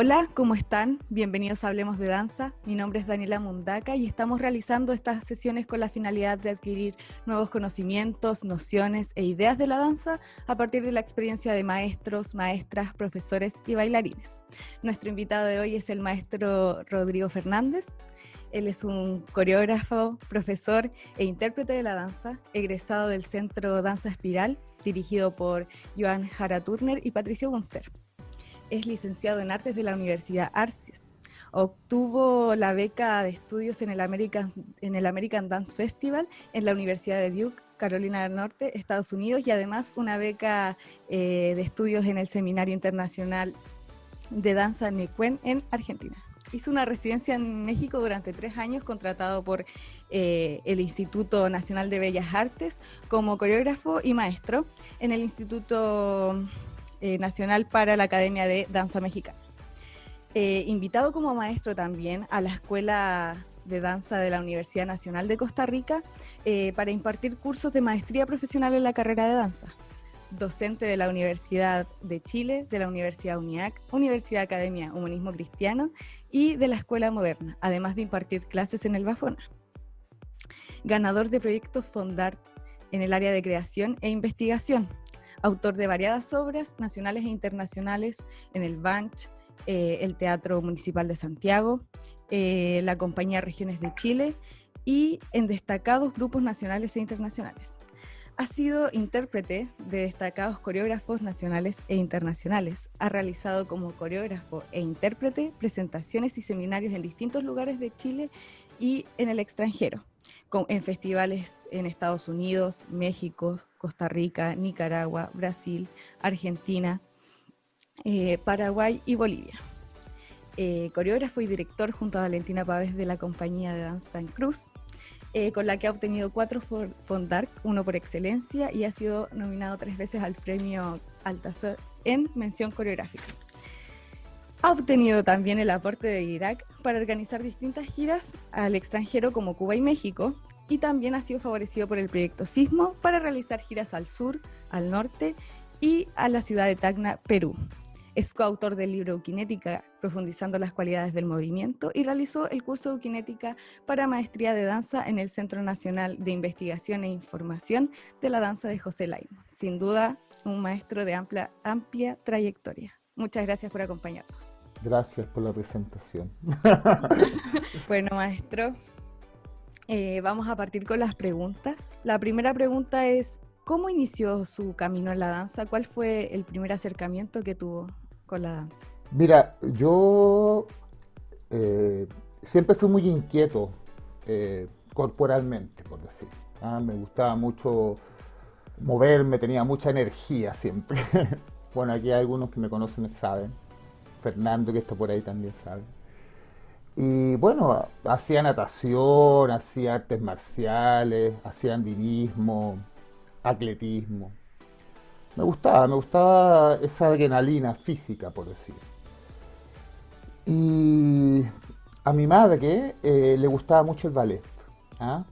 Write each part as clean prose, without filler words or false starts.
Hola, ¿cómo están? Bienvenidos a Hablemos de Danza. Mi nombre es Daniela Mundaca y estamos realizando estas sesiones con la finalidad de adquirir nuevos conocimientos, nociones e ideas de la danza a partir de la experiencia de maestros, maestras, profesores y bailarines. Nuestro invitado de hoy es el maestro Rodrigo Fernández. Él es un coreógrafo, profesor e intérprete de la danza, egresado del Centro Danza Espiral, dirigido por Joan Jara Turner y Patricio Gunster. Es licenciado en Artes de la Universidad Arces. Obtuvo la beca de estudios en el American Dance Festival en la Universidad de Duke, Carolina del Norte, Estados Unidos, y además una beca de estudios en el Seminario Internacional de Danza Necuen en Argentina. Hizo una residencia en México durante 3 años, contratado por el Instituto Nacional de Bellas Artes como coreógrafo y maestro en el Instituto Nacional para la Academia de Danza Mexicana. Invitado como maestro también a la Escuela de Danza de la Universidad Nacional de Costa Rica para impartir cursos de maestría profesional en la carrera de danza. Docente de la Universidad de Chile, de la Universidad UNIAC, Universidad Academia Humanismo Cristiano y de la Escuela Moderna, además de impartir clases en el Bafona. Ganador de proyectos Fondart en el área de creación e investigación. Autor de variadas obras nacionales e internacionales en el Banch, el Teatro Municipal de Santiago, la Compañía Regiones de Chile y en destacados grupos nacionales e internacionales. Ha sido intérprete de destacados coreógrafos nacionales e internacionales. Ha realizado como coreógrafo e intérprete presentaciones y seminarios en distintos lugares de Chile y en el extranjero, en festivales en Estados Unidos, México, Costa Rica, Nicaragua, Brasil, Argentina, Paraguay y Bolivia. Coreógrafo y director junto a Valentina Pávez de la Compañía de Danza en Cruz, con la que ha obtenido 4 Fondart, 1 por excelencia, y ha sido nominado 3 veces al premio Altazor en mención coreográfica. Ha obtenido también el aporte de Irak para organizar distintas giras al extranjero como Cuba y México, y también ha sido favorecido por el proyecto Sismo para realizar giras al sur, al norte y a la ciudad de Tacna, Perú. Es coautor del libro Eukinética, profundizando las cualidades del movimiento, y realizó el curso de Eukinética para maestría de danza en el Centro Nacional de Investigación e Información de la Danza de José Laimo. Sin duda, un maestro de amplia trayectoria. Muchas gracias por acompañarnos. Gracias por la presentación. Bueno, maestro, vamos a partir con las preguntas. La primera pregunta es, ¿cómo inició su camino en la danza? ¿Cuál fue el primer acercamiento que tuvo con la danza? Mira, yo siempre fui muy inquieto corporalmente, por decir. Me gustaba mucho moverme, tenía mucha energía siempre. Bueno, aquí hay algunos que me conocen saben. Fernando, que está por ahí, también sabe. Y bueno, hacía natación, hacía artes marciales, hacía andinismo, atletismo. Me gustaba esa adrenalina física, por decir. Y a mi madre le gustaba mucho el ballet.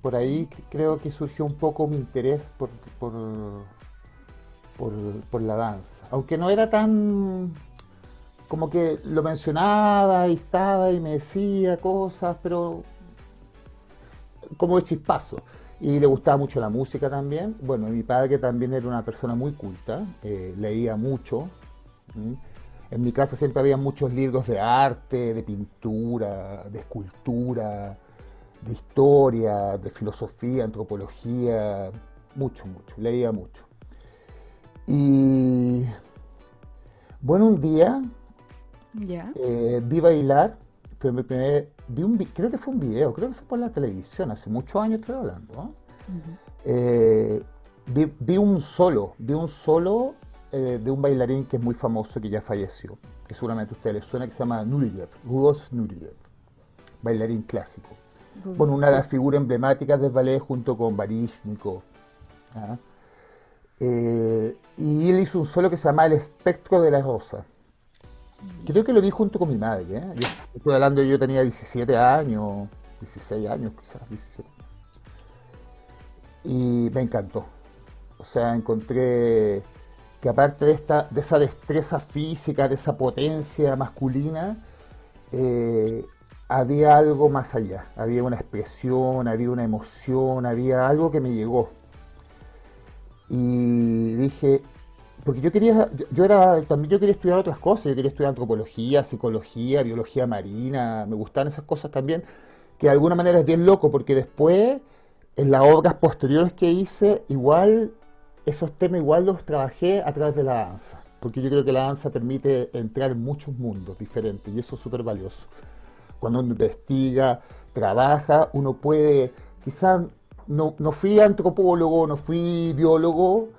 Por ahí creo que surgió un poco mi interés por, por, por la danza. Aunque no era tan como que lo mencionaba y estaba y me decía cosas, pero como de chispazo. Y le gustaba mucho la música también. Bueno, mi padre también era una persona muy culta, leía mucho. ¿Mm? En mi casa siempre había muchos libros de arte, de pintura, de escultura, de historia, de filosofía, antropología, mucho, mucho, leía mucho. Y bueno, un día ¿Ya? vi bailar, fue mi creo que fue un video, creo que fue por la televisión, hace muchos años estoy hablando, ¿no? Uh-huh. Vi un solo de un bailarín que es muy famoso, que ya falleció, que seguramente a ustedes les suena, que se llama Nureyev, Rudolf Nureyev, bailarín clásico. Bueno, una de las figuras emblemáticas del ballet junto con Baryshnikov. ¿Ah? Y él hizo un solo que se llama El espectro de la rosa. Creo que lo vi junto con mi madre, ¿eh? Yo estoy hablando, yo tenía 17 años, 16 años quizás, 17. Y me encantó. O sea, encontré que aparte de esa destreza física, de esa potencia masculina, había algo más allá, había una expresión, había una emoción, había algo que me llegó. Y dije, porque yo quería estudiar otras cosas, yo quería estudiar antropología, psicología, biología marina, me gustaban esas cosas también, que de alguna manera es bien loco, porque después, en las obras posteriores que hice, igual, esos temas igual los trabajé a través de la danza, porque yo creo que la danza permite entrar en muchos mundos diferentes, y eso es súper valioso. Cuando uno investiga, trabaja, uno puede, quizás no fui antropólogo, no fui biólogo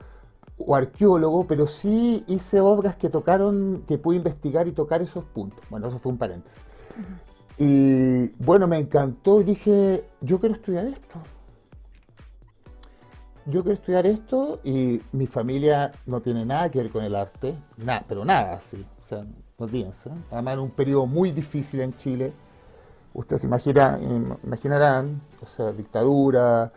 o arqueólogo, pero sí hice obras que tocaron, que pude investigar y tocar esos puntos. Bueno, eso fue un paréntesis. Y bueno, me encantó y dije, yo quiero estudiar esto. Yo quiero estudiar esto y mi familia no tiene nada que ver con el arte, nada, pero nada así. O sea, no piensa. Además, en un periodo muy difícil en Chile. Ustedes se imaginarán, o sea, dictadura.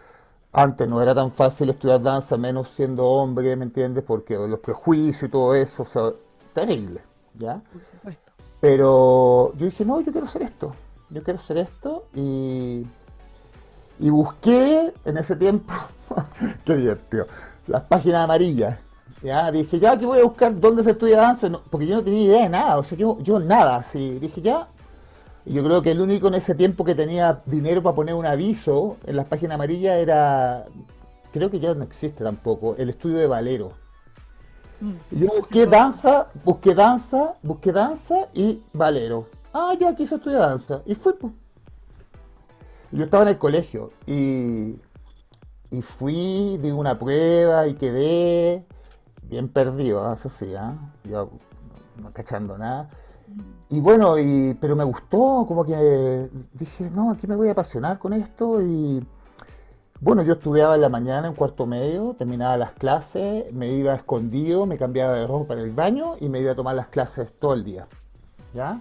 Antes no era tan fácil estudiar danza, menos siendo hombre, ¿me entiendes? Porque los prejuicios y todo eso, o sea, terrible, ¿ya? Por supuesto. Pero yo dije, no, yo quiero hacer esto y busqué en ese tiempo, qué divertido, las páginas amarillas, ¿ya? Dije, ya, aquí voy a buscar dónde se estudia danza, porque yo no tenía idea de nada, o sea, yo nada, así, dije, ya. Y yo creo que el único en ese tiempo que tenía dinero para poner un aviso en las páginas amarillas era, creo que ya no existe tampoco, el estudio de Valero. Mm, Y yo hace poco. busqué danza y Valero. Ah, ya quise estudiar danza. Y fui, pues. Y yo estaba en el colegio y fui, di una prueba y quedé bien perdido, eso sí, ¿ah? Yo no cachando nada. Y bueno, pero me gustó, como que dije, no, aquí me voy a apasionar con esto. Y bueno, yo estudiaba en la mañana en cuarto medio, terminaba las clases, me iba escondido, me cambiaba de ropa en el baño y me iba a tomar las clases todo el día, ¿ya?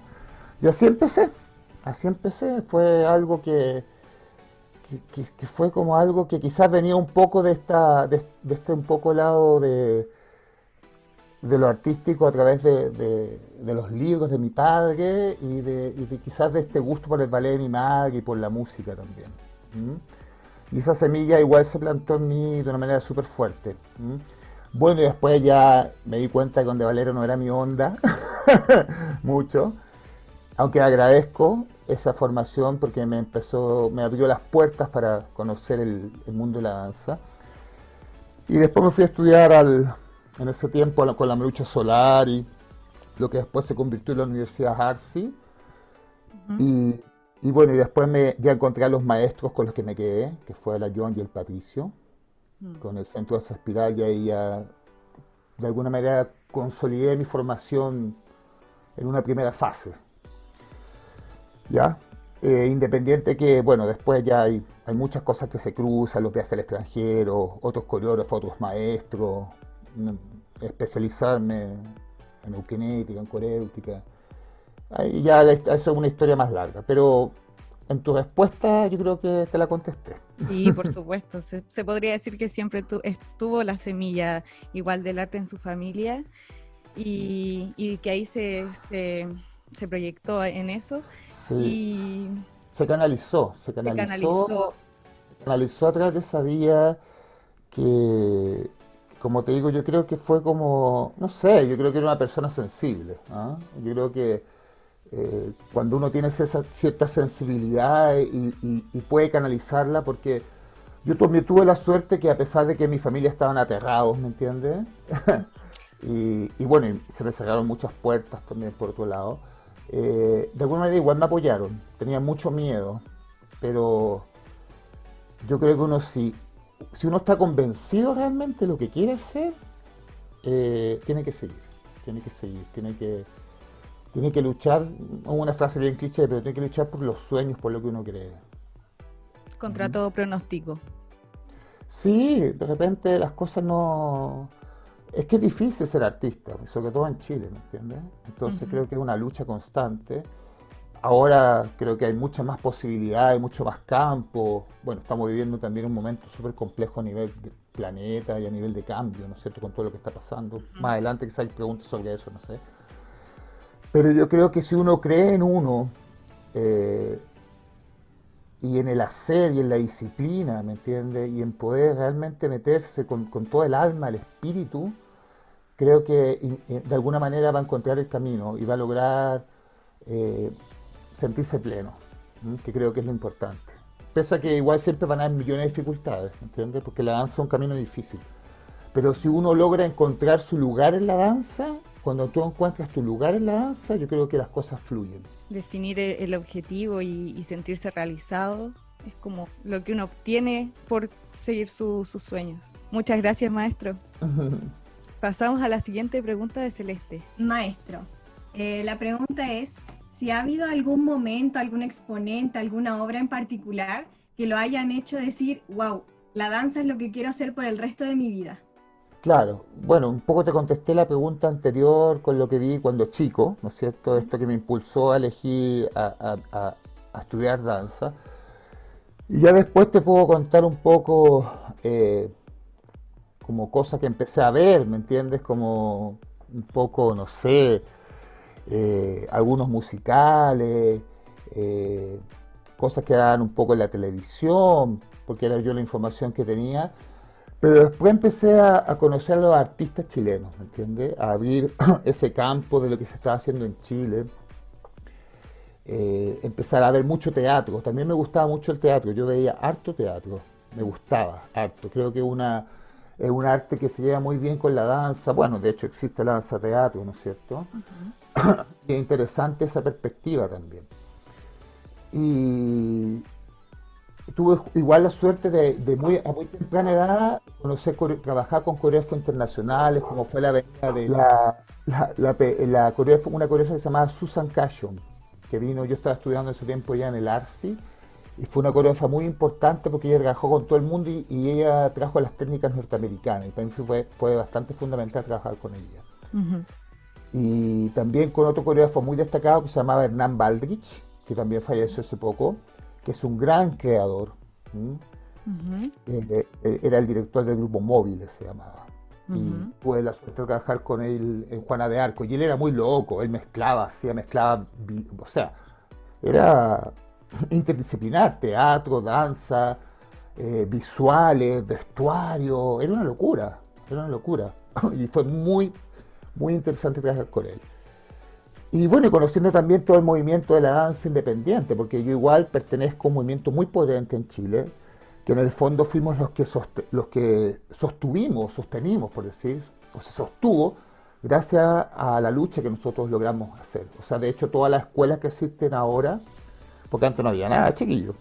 Y así empecé, fue algo que fue como algo que quizás venía un poco de este un poco lado de lo artístico a través de los libros de mi padre y de quizás de este gusto por el ballet de mi madre y por la música también. ¿M? Y esa semilla igual se plantó en mí de una manera súper fuerte. ¿M? Bueno, y después ya me di cuenta que donde Valero no era mi onda, mucho, aunque agradezco esa formación porque me abrió las puertas para conocer el mundo de la danza. Y después me fui a estudiar en ese tiempo con la Marucha Solari, lo que después se convirtió en la Universidad Harsi. Ujú. Y, y bueno, y después ya encontré a los maestros con los que me quedé, que fue la John y el Patricio, Mm. con el Centro de esa espiral, y ahí ya de alguna manera consolidé mi formación en una primera fase, ¿ya? Independiente que, bueno, después ya hay muchas cosas que se cruzan, los viajes al extranjero, otros coreógrafos, otros maestros, mm, especializarme en eugenética, en coréutica. Ahí ya eso es una historia más larga, pero en tu respuesta yo creo que te la contesté. Sí, por supuesto. Se podría decir que siempre estuvo la semilla igual del arte en su familia y que ahí se proyectó en eso Sí, y se canalizó, se se canalizó. canalizó, se canalizó a través de esa vía que, como te digo, yo creo que fue como, no sé, yo creo que era una persona sensible, ¿ah? Yo creo que cuando uno tiene esa cierta sensibilidad y puede canalizarla, porque yo también tuve la suerte que a pesar de que mi familia estaban aterrados, ¿me entiendes? Y bueno, y se me cerraron muchas puertas también por otro lado. De alguna manera igual me apoyaron, tenía mucho miedo, pero yo creo que si uno está convencido realmente de lo que quiere hacer, tiene que seguir, tiene que seguir, tiene que luchar, una frase bien cliché, pero tiene que luchar por los sueños, por lo que uno cree. Contra ¿Mm? todo pronóstico. Sí, de repente las cosas no... Es que es difícil ser artista, sobre todo en Chile, ¿me entiendes? Entonces Ujú. creo que es una lucha constante. Ahora creo que hay muchas más posibilidades, mucho más campo. Bueno, estamos viviendo también un momento súper complejo a nivel planeta y a nivel de cambio, ¿no es cierto?, con todo lo que está pasando. Ujú. Más adelante quizás hay preguntas sobre eso, no sé. Pero yo creo que si uno cree en uno eh, y en el hacer y en la disciplina, ¿me entiendes? Y en poder realmente meterse con todo el alma, el espíritu, creo que de alguna manera va a encontrar el camino y va a lograr eh, sentirse pleno, ¿m? Que creo que es lo importante. Pese a que igual siempre van a haber millones de dificultades, ¿entiendes? Porque la danza es un camino difícil. Pero si uno logra encontrar su lugar en la danza, cuando tú encuentras tu lugar en la danza, yo creo que las cosas fluyen. Definir el objetivo y sentirse realizado es como lo que uno obtiene por seguir sus sueños. Muchas gracias, maestro. Pasamos a la siguiente pregunta de Celeste. Maestro, la pregunta es si ha habido algún momento, algún exponente, alguna obra en particular que lo hayan hecho decir, wow, la danza es lo que quiero hacer por el resto de mi vida. Claro, bueno, un poco te contesté la pregunta anterior con lo que vi cuando chico, ¿no es cierto? Esto que me impulsó a elegir a estudiar danza. Y ya después te puedo contar un poco como cosas que empecé a ver, ¿me entiendes? Como un poco, no sé, algunos musicales, eh, cosas que daban un poco en la televisión, porque era yo la información que tenía. Pero después empecé a conocer a los artistas chilenos, ¿me entiendes? A abrir ese campo de lo que se estaba haciendo en Chile. Empezar a ver mucho teatro. También me gustaba mucho el teatro. Yo veía harto teatro. Me gustaba harto. Creo que es un arte que se lleva muy bien con la danza. Bueno, de hecho existe la danza teatro, ¿no es cierto? Ujú. Y es interesante esa perspectiva también. Y tuve igual la suerte a muy temprana edad conocer, trabajar con coreógrafos internacionales, como fue la venida de una coreógrafa que se llamaba Susan Cashon, que vino, yo estaba estudiando en ese tiempo ya en el ARSI, y fue una coreógrafa muy importante porque ella trabajó con todo el mundo y ella trajo las técnicas norteamericanas, y también fue bastante fundamental trabajar con ella. Ujú. Y también con otro coreógrafo muy destacado que se llamaba Hernán Baldrich, que también falleció hace poco, que es un gran creador. ¿M? Ujú. Era el director del grupo Móviles, se llamaba. Y Ujú. tuve la suerte de trabajar con él en Juana de Arco. Y él era muy loco, él mezclaba, hacía, mezclaba, o sea, era interdisciplinar, teatro, danza, visuales, vestuario, era una locura, era una locura. Y fue muy, muy interesante trabajar con él. Y bueno, y conociendo también todo el movimiento de la danza independiente, porque yo igual pertenezco a un movimiento muy potente en Chile, que en el fondo fuimos los que sostenimos, por decir, o se sostuvo, gracias a la lucha que nosotros logramos hacer. O sea, de hecho, todas las escuelas que existen ahora, porque antes no había nada, chiquillo,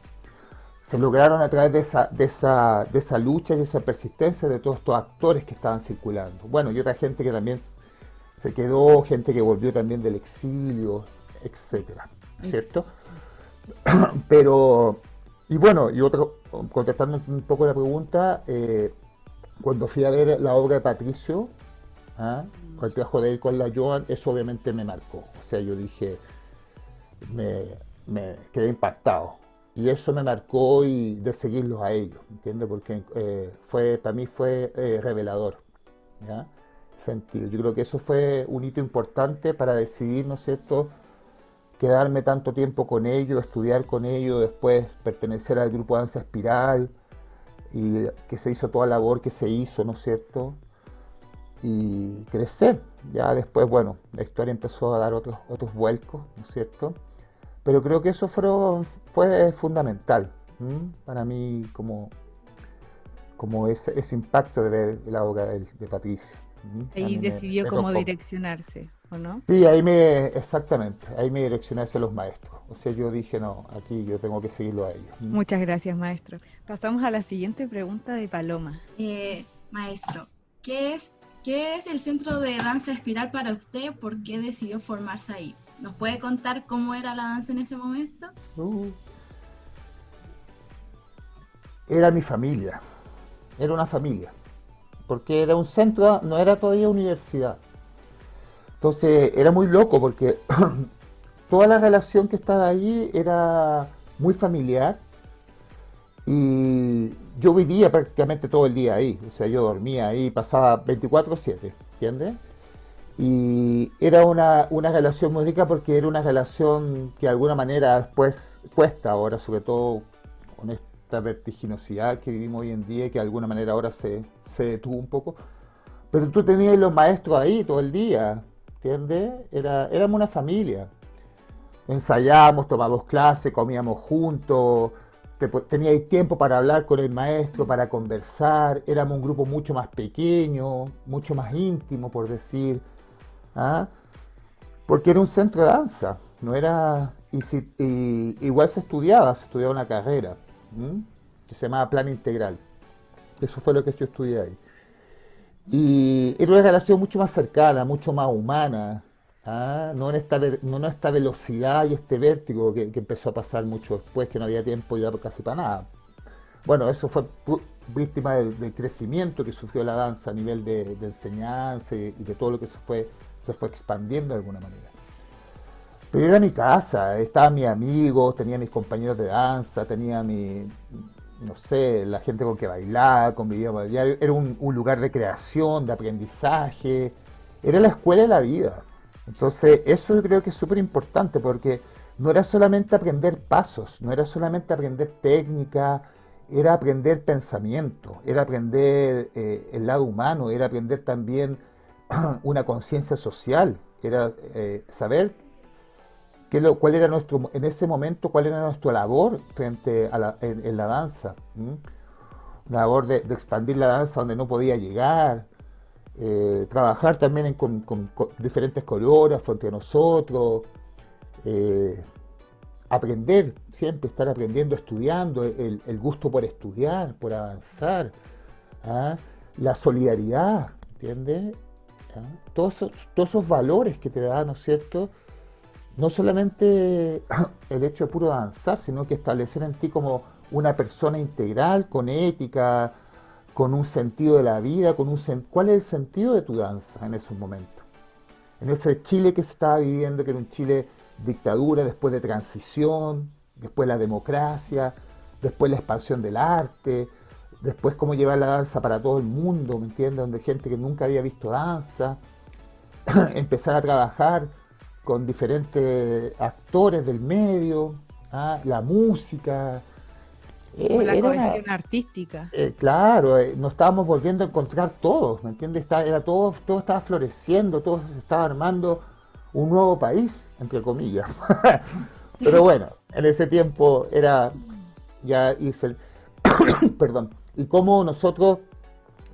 se lograron a través de esa lucha y esa persistencia de todos estos actores que estaban circulando. Bueno, y otra gente que también se quedó, gente que volvió también del exilio, etcétera, ¿cierto? Exacto. Pero, y bueno, contestando un poco la pregunta, cuando fui a ver la obra de Patricio, ¿ah? Mm. Con el trabajo de él con la Joan, eso obviamente me marcó. O sea, yo dije, me, me quedé impactado. Y eso me marcó y de seguirlos a ellos, ¿entiendes? Porque para mí fue revelador, ¿ya? Sentido. Yo creo que eso fue un hito importante para decidir, ¿no es cierto?, quedarme tanto tiempo con ellos, estudiar con ellos, después pertenecer al grupo Danza Espiral, y que se hizo toda la labor que se hizo, ¿no es cierto?, y crecer. Ya después, bueno, la historia empezó a dar otros vuelcos, ¿no es cierto? Pero creo que eso fue fundamental, ¿m? Para mí como ese impacto de ver la obra de Patricio. ¿M? A Ahí mí decidió me cómo tocó. direccionarse, ¿o no? Sí, exactamente, ahí me direccioné hacia los maestros. O sea, yo dije, no, aquí yo tengo que seguirlo a ellos. ¿M? Muchas gracias, maestro. Pasamos a la siguiente pregunta de Paloma. Maestro, ¿qué es, ¿qué es el Centro de Danza Espiral para usted? ¿Por qué decidió formarse ahí? ¿Nos puede contar cómo era la danza en ese momento? Uh, Era mi familia, era una familia, porque era un centro, no era todavía universidad. Entonces era muy loco porque toda la relación que estaba ahí era muy familiar Y yo vivía prácticamente todo el día ahí, o sea, yo dormía ahí, pasaba 24/7, ¿entiendes? Y era una relación muy rica porque era una relación que de alguna manera después cuesta ahora, sobre todo con esta vertiginosidad que vivimos hoy en día, que de alguna manera ahora se detuvo un poco. Pero tú tenías los maestros ahí todo el día, ¿entiendes? Éramos una familia. Ensayábamos, tomábamos clases, comíamos juntos, teníais tiempo para hablar con el maestro, para conversar. Éramos un grupo mucho más pequeño, mucho más íntimo, por decir. ¿Ah? Porque era un centro de danza, no era, igual se estudiaba una carrera, ¿m? Que se llamaba Plan Integral. Eso fue lo que yo estudié ahí. Y era una relación mucho más cercana, mucho más humana, ¿ah? No no en esta velocidad y este vértigo que empezó a pasar mucho después, que no había tiempo ya casi para nada. Bueno, eso fue víctima del crecimiento que sufrió la danza a nivel de enseñanza y de todo lo que se fue expandiendo de alguna manera. Pero era mi casa, estaban mis amigos, tenía mis compañeros de danza, tenía no sé, la gente con que bailaba, convivíamos a diario. Era un lugar de creación, de aprendizaje, era la escuela de la vida. Entonces, eso yo creo que es súper importante porque no era solamente aprender pasos, no era solamente aprender técnica, era aprender pensamiento, era aprender el lado humano, era aprender también una conciencia social, era saber cuál era en ese momento, cuál era nuestra labor frente a en la danza. ¿M? Una labor de expandir la danza donde no podía llegar, trabajar también con diferentes coreógrafos entre nosotros, eh, aprender, siempre estar aprendiendo, estudiando, el gusto por estudiar, por avanzar, ¿ah? La solidaridad, ¿entiendes? ¿Ah? Todos esos valores que te da, ¿no es cierto? No solamente el hecho de puro avanzar, sino que establecer en ti como una persona integral, con ética, con un sentido de la vida, ¿cuál es el sentido de tu danza en esos momentos? En ese Chile que se estaba viviendo, que era un Chile dictadura, después de transición, después la democracia, después la expansión del arte, después cómo llevar la danza para todo el mundo, ¿me entiendes? Donde gente que nunca había visto danza, empezar a trabajar con diferentes actores del medio, ¿ah? La música. Como la Era una, cohesión artística. claro, nos estábamos volviendo a encontrar todos, ¿me entiendes? Todo estaba floreciendo, todo se estaba armando un nuevo país, entre comillas. Pero bueno, en ese tiempo era ya irse, perdón, y cómo nosotros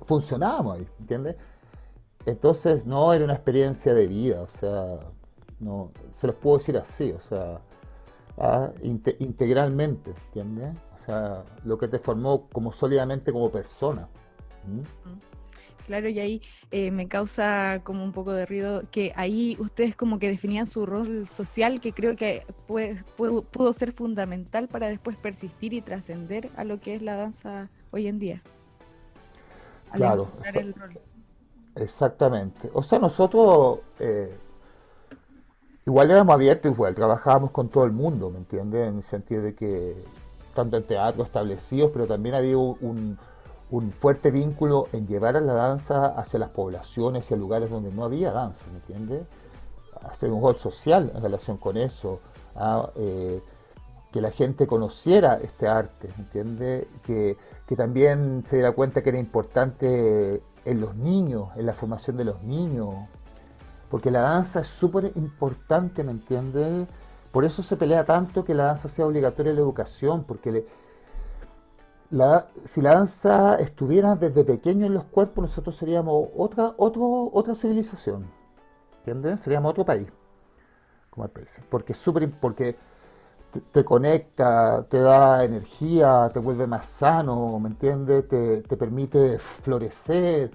funcionábamos ahí, ¿entiendes? Entonces, no, era una experiencia de vida, o sea, no, se los puedo decir así, o sea, integralmente, ¿entiendes? O sea, lo que te formó como sólidamente como persona. ¿Mm? Claro, y ahí me causa como un poco de ruido que ahí ustedes como que definían su rol social, que creo que pudo ser fundamental para después persistir y trascender a lo que es la danza hoy en día, al Claro, encontrar el rol. exactamente. O sea, nosotros igual éramos abiertos, igual trabajábamos con todo el mundo, ¿me entiendes? En el sentido de que tanto en teatro establecidos, pero también había un fuerte vínculo en llevar a la danza hacia las poblaciones, hacia lugares donde no había danza, ¿me entiendes? Hacer un rol social en relación con eso, ¿ah? Que la gente conociera este arte, ¿me entiendes? Que también se diera cuenta que era importante en los niños, en la formación de los niños, porque la danza es súper importante, ¿me entiendes? Por eso se pelea tanto que la danza sea obligatoria en la educación, porque si la danza estuviera desde pequeño en los cuerpos, nosotros seríamos otra civilización, ¿entiendes? Seríamos otro país, como el país. Porque es porque te conecta, te da energía, te vuelve más sano, ¿me entiendes? Te permite florecer,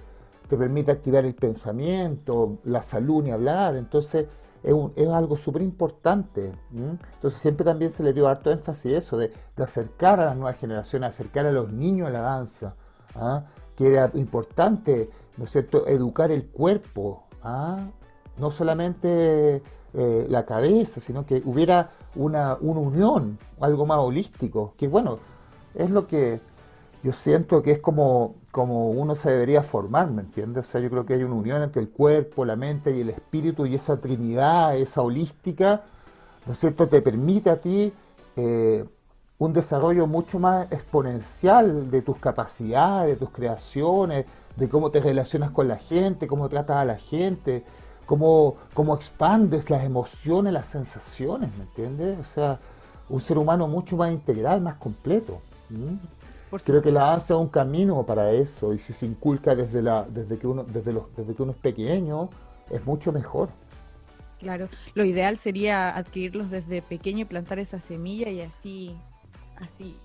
te permite activar el pensamiento, la salud ni hablar. Entonces es algo súper importante. Entonces siempre también se le dio harto énfasis a eso, de acercar a las nuevas generaciones, acercar a los niños a la danza, ¿ah? Que era importante, ¿no es cierto?, educar el cuerpo, ¿ah? No solamente la cabeza, sino que hubiera una unión, algo más holístico, que bueno, es lo que yo siento que es como uno se debería formar, ¿me entiendes? O sea, yo creo que hay una unión entre el cuerpo, la mente y el espíritu y esa trinidad, esa holística, ¿no es cierto?, te permite a ti eh, un desarrollo mucho más exponencial de tus capacidades, de tus creaciones, de cómo te relacionas con la gente, cómo tratas a la gente, cómo expandes las emociones, las sensaciones, ¿me entiendes? O sea, un ser humano mucho más integral, más completo. ¿Mm? Por Creo que supuesto. la danza es un camino para eso y si se inculca desde que uno es pequeño, es mucho mejor. Claro, lo ideal sería adquirirlos desde pequeño y plantar esa semilla y así,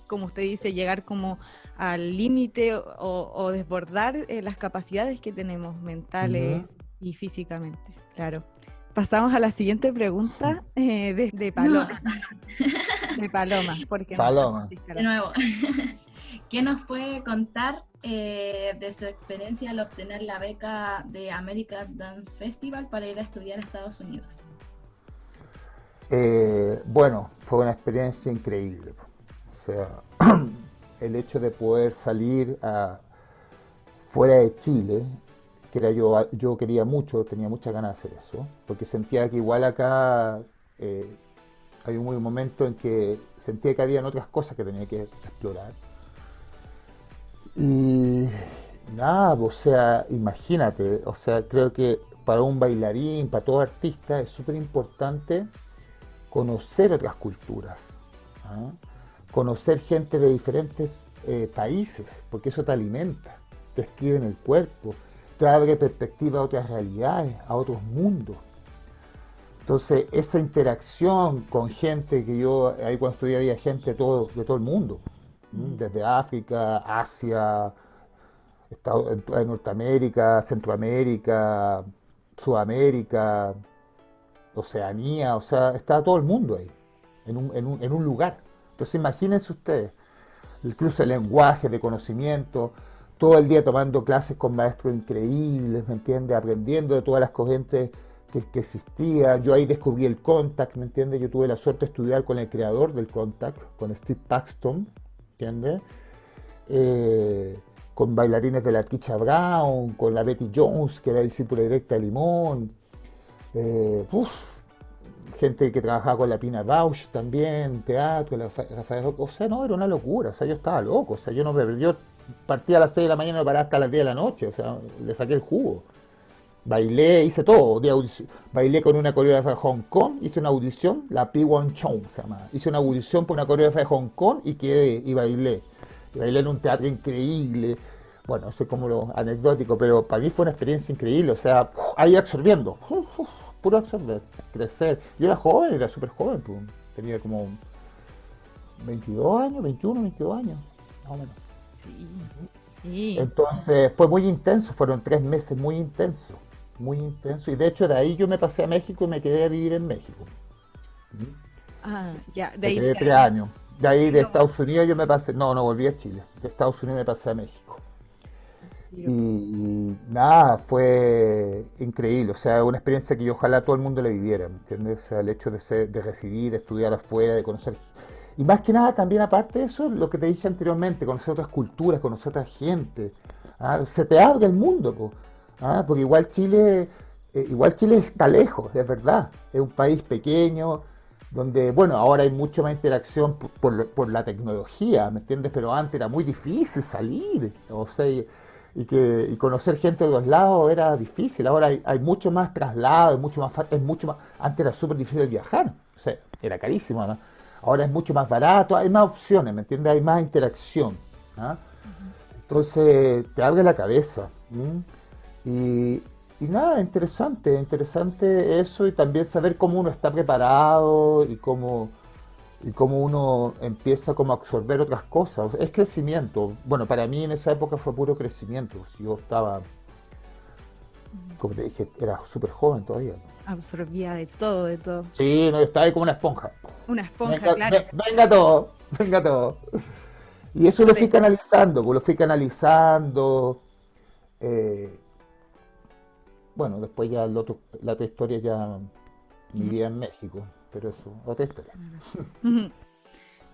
como usted dice, llegar como al límite o desbordar las capacidades que tenemos Ujú. mentales y físicamente. Claro. Pasamos a la siguiente pregunta No, De Paloma, porque no está Paloma. de Francisca. nuevo. ¿Qué nos puede contar de su experiencia al obtener la beca de American Dance Festival para ir a estudiar a Estados Unidos? Bueno, fue una experiencia increíble. O sea, el hecho de poder salir fuera de Chile, que era yo quería mucho, tenía muchas ganas de hacer eso, porque sentía que igual acá eh, hay un momento en que sentía que habían otras cosas que tenía que explorar. Y nada, o sea, imagínate, o sea, creo que para un bailarín, para todo artista, es súper importante conocer otras culturas, ¿ah? Conocer gente de diferentes países, porque eso te alimenta, te escribe en el cuerpo, te abre perspectiva a otras realidades, a otros mundos. Entonces, esa interacción con gente que yo, ahí cuando estudié había gente de todo el mundo, desde África, Asia, Norteamérica, Centroamérica, Sudamérica, Oceanía, o sea, estaba todo el mundo ahí, en un lugar. Entonces imagínense ustedes, el cruce de lenguaje, de conocimiento, todo el día tomando clases con maestros increíbles, ¿me entiendes? Aprendiendo de todas las corrientes que existían. Yo ahí descubrí el contact, ¿me entiendes? Yo tuve la suerte de estudiar con el creador del contact, con Steve Paxton, ¿entiendes? Eh, con bailarines de la Kicha Brown, con la Betty Jones, que era discípula directa de Limón. Eh, uf, gente que trabajaba con la Pina Bausch también, teatro, Rafael, o sea, no, era una locura, o sea, yo estaba loco, o sea, yo no me yo partía a las 6 de la mañana y me paraba hasta las 10 de la noche, o sea, le saqué el jugo. Bailé, hice todo, bailé con una coreógrafa de Hong Kong, hice una audición, la P1 Chong se llama, hice una audición por una coreógrafa de Hong Kong y quedé, y bailé en un teatro increíble, bueno, eso es como lo anecdótico, pero para mí fue una experiencia increíble, o sea, ahí absorbiendo, puro absorber, crecer. Yo era joven, era súper joven, pues, tenía como 22 años, 21, 22 años, más o menos. Sí, sí. Entonces fue muy intenso, fueron 3 meses muy intensos, y de hecho de ahí yo me pasé a México y me quedé a vivir en México. Ah, ya, de Me ahí quedé de 3 años. De ahí de tiro, Estados Unidos yo me pasé, no volví a Chile, de Estados Unidos me pasé a México. tiro. Y nada, fue increíble, o sea, una experiencia que yo ojalá todo el mundo le viviera, ¿me entiendes? O sea, el hecho de residir, de estudiar afuera, de conocer. Y más que nada, también aparte de eso, lo que te dije anteriormente, conocer otras culturas, conocer otra gente. ¿Ah? Se te abre el mundo, po. ¿Ah? Porque igual Chile está lejos, es verdad. Es un país pequeño, donde, bueno, ahora hay mucho más interacción por la tecnología, ¿me entiendes? Pero antes era muy difícil salir, o sea, y conocer gente de los lados era difícil. Ahora hay mucho más traslado, antes era súper difícil viajar, o sea, era carísimo, ¿no? Ahora es mucho más barato, hay más opciones, ¿me entiendes? Hay más interacción. ¿Ah? Entonces te abre la cabeza. ¿M? Y nada, interesante eso y también saber cómo uno está preparado y cómo uno empieza como a absorber otras cosas. Es crecimiento. Bueno, para mí en esa época fue puro crecimiento. Si yo estaba, como te dije, era súper joven todavía. Absorbía de todo, de todo. Sí, no, yo estaba ahí como una esponja. Una esponja, Venga, claro. venga todo, venga todo. Y eso lo fui Correcto. canalizando, pues lo fui canalizando. eh, bueno, después ya la otra historia ya mi vida en México, pero eso, otra historia. Ujú.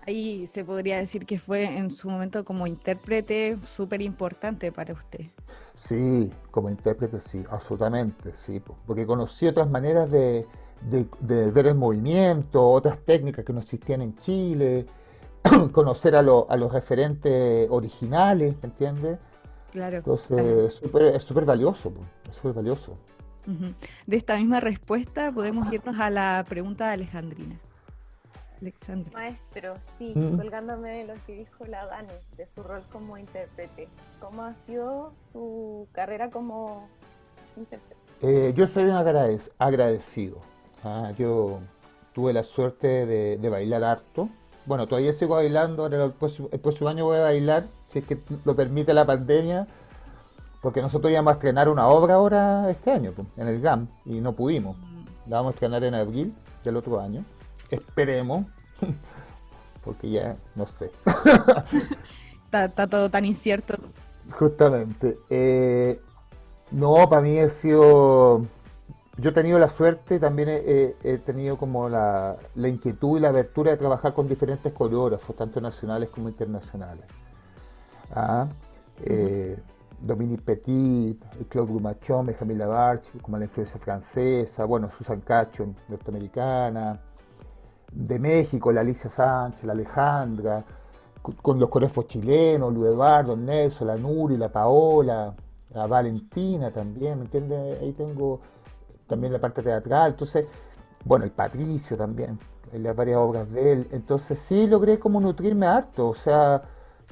Ahí se podría decir que fue en su momento como intérprete súper importante para usted. Sí, como intérprete sí, absolutamente, sí, porque conocí otras maneras de ver el movimiento, otras técnicas que no existían en Chile, conocer a los referentes originales, ¿me entiendes? Claro. Entonces, es súper valioso, po, es súper valioso. Ujú. De esta misma respuesta podemos irnos a la pregunta de Alejandrina. Alexandra. Maestro, sí, Mm. colgándome de lo que dijo la Dani, de su rol como intérprete. ¿Cómo ha sido su carrera como intérprete? Yo soy un agradecido. Yo tuve la suerte de bailar harto. Bueno, todavía sigo bailando, ahora el próximo año voy a bailar, si es que lo permite la pandemia, porque nosotros íbamos a estrenar una obra ahora este año, pues, en el GAM, y no pudimos. La vamos a estrenar en abril del otro año. Esperemos, porque ya no sé. Está todo tan incierto. Justamente. No, para mí ha sido. Yo he tenido la suerte, también he tenido como la inquietud y la abertura de trabajar con diferentes coreógrafos, tanto nacionales como internacionales. Ah, eh, Dominique Petit, Claude Gumachon, Benjamin Labarche, como la influencia francesa, bueno, Susan Cacho, norteamericana, de México, la Alicia Sánchez, la Alejandra, con los coreógrafos chilenos, Luis Eduardo, el Nelson, la Nuri, la Paola, la Valentina también, ¿me entiendes? Ahí tengo también la parte teatral, entonces, bueno, el Patricio también, las varias obras de él, entonces sí logré como nutrirme harto, o sea,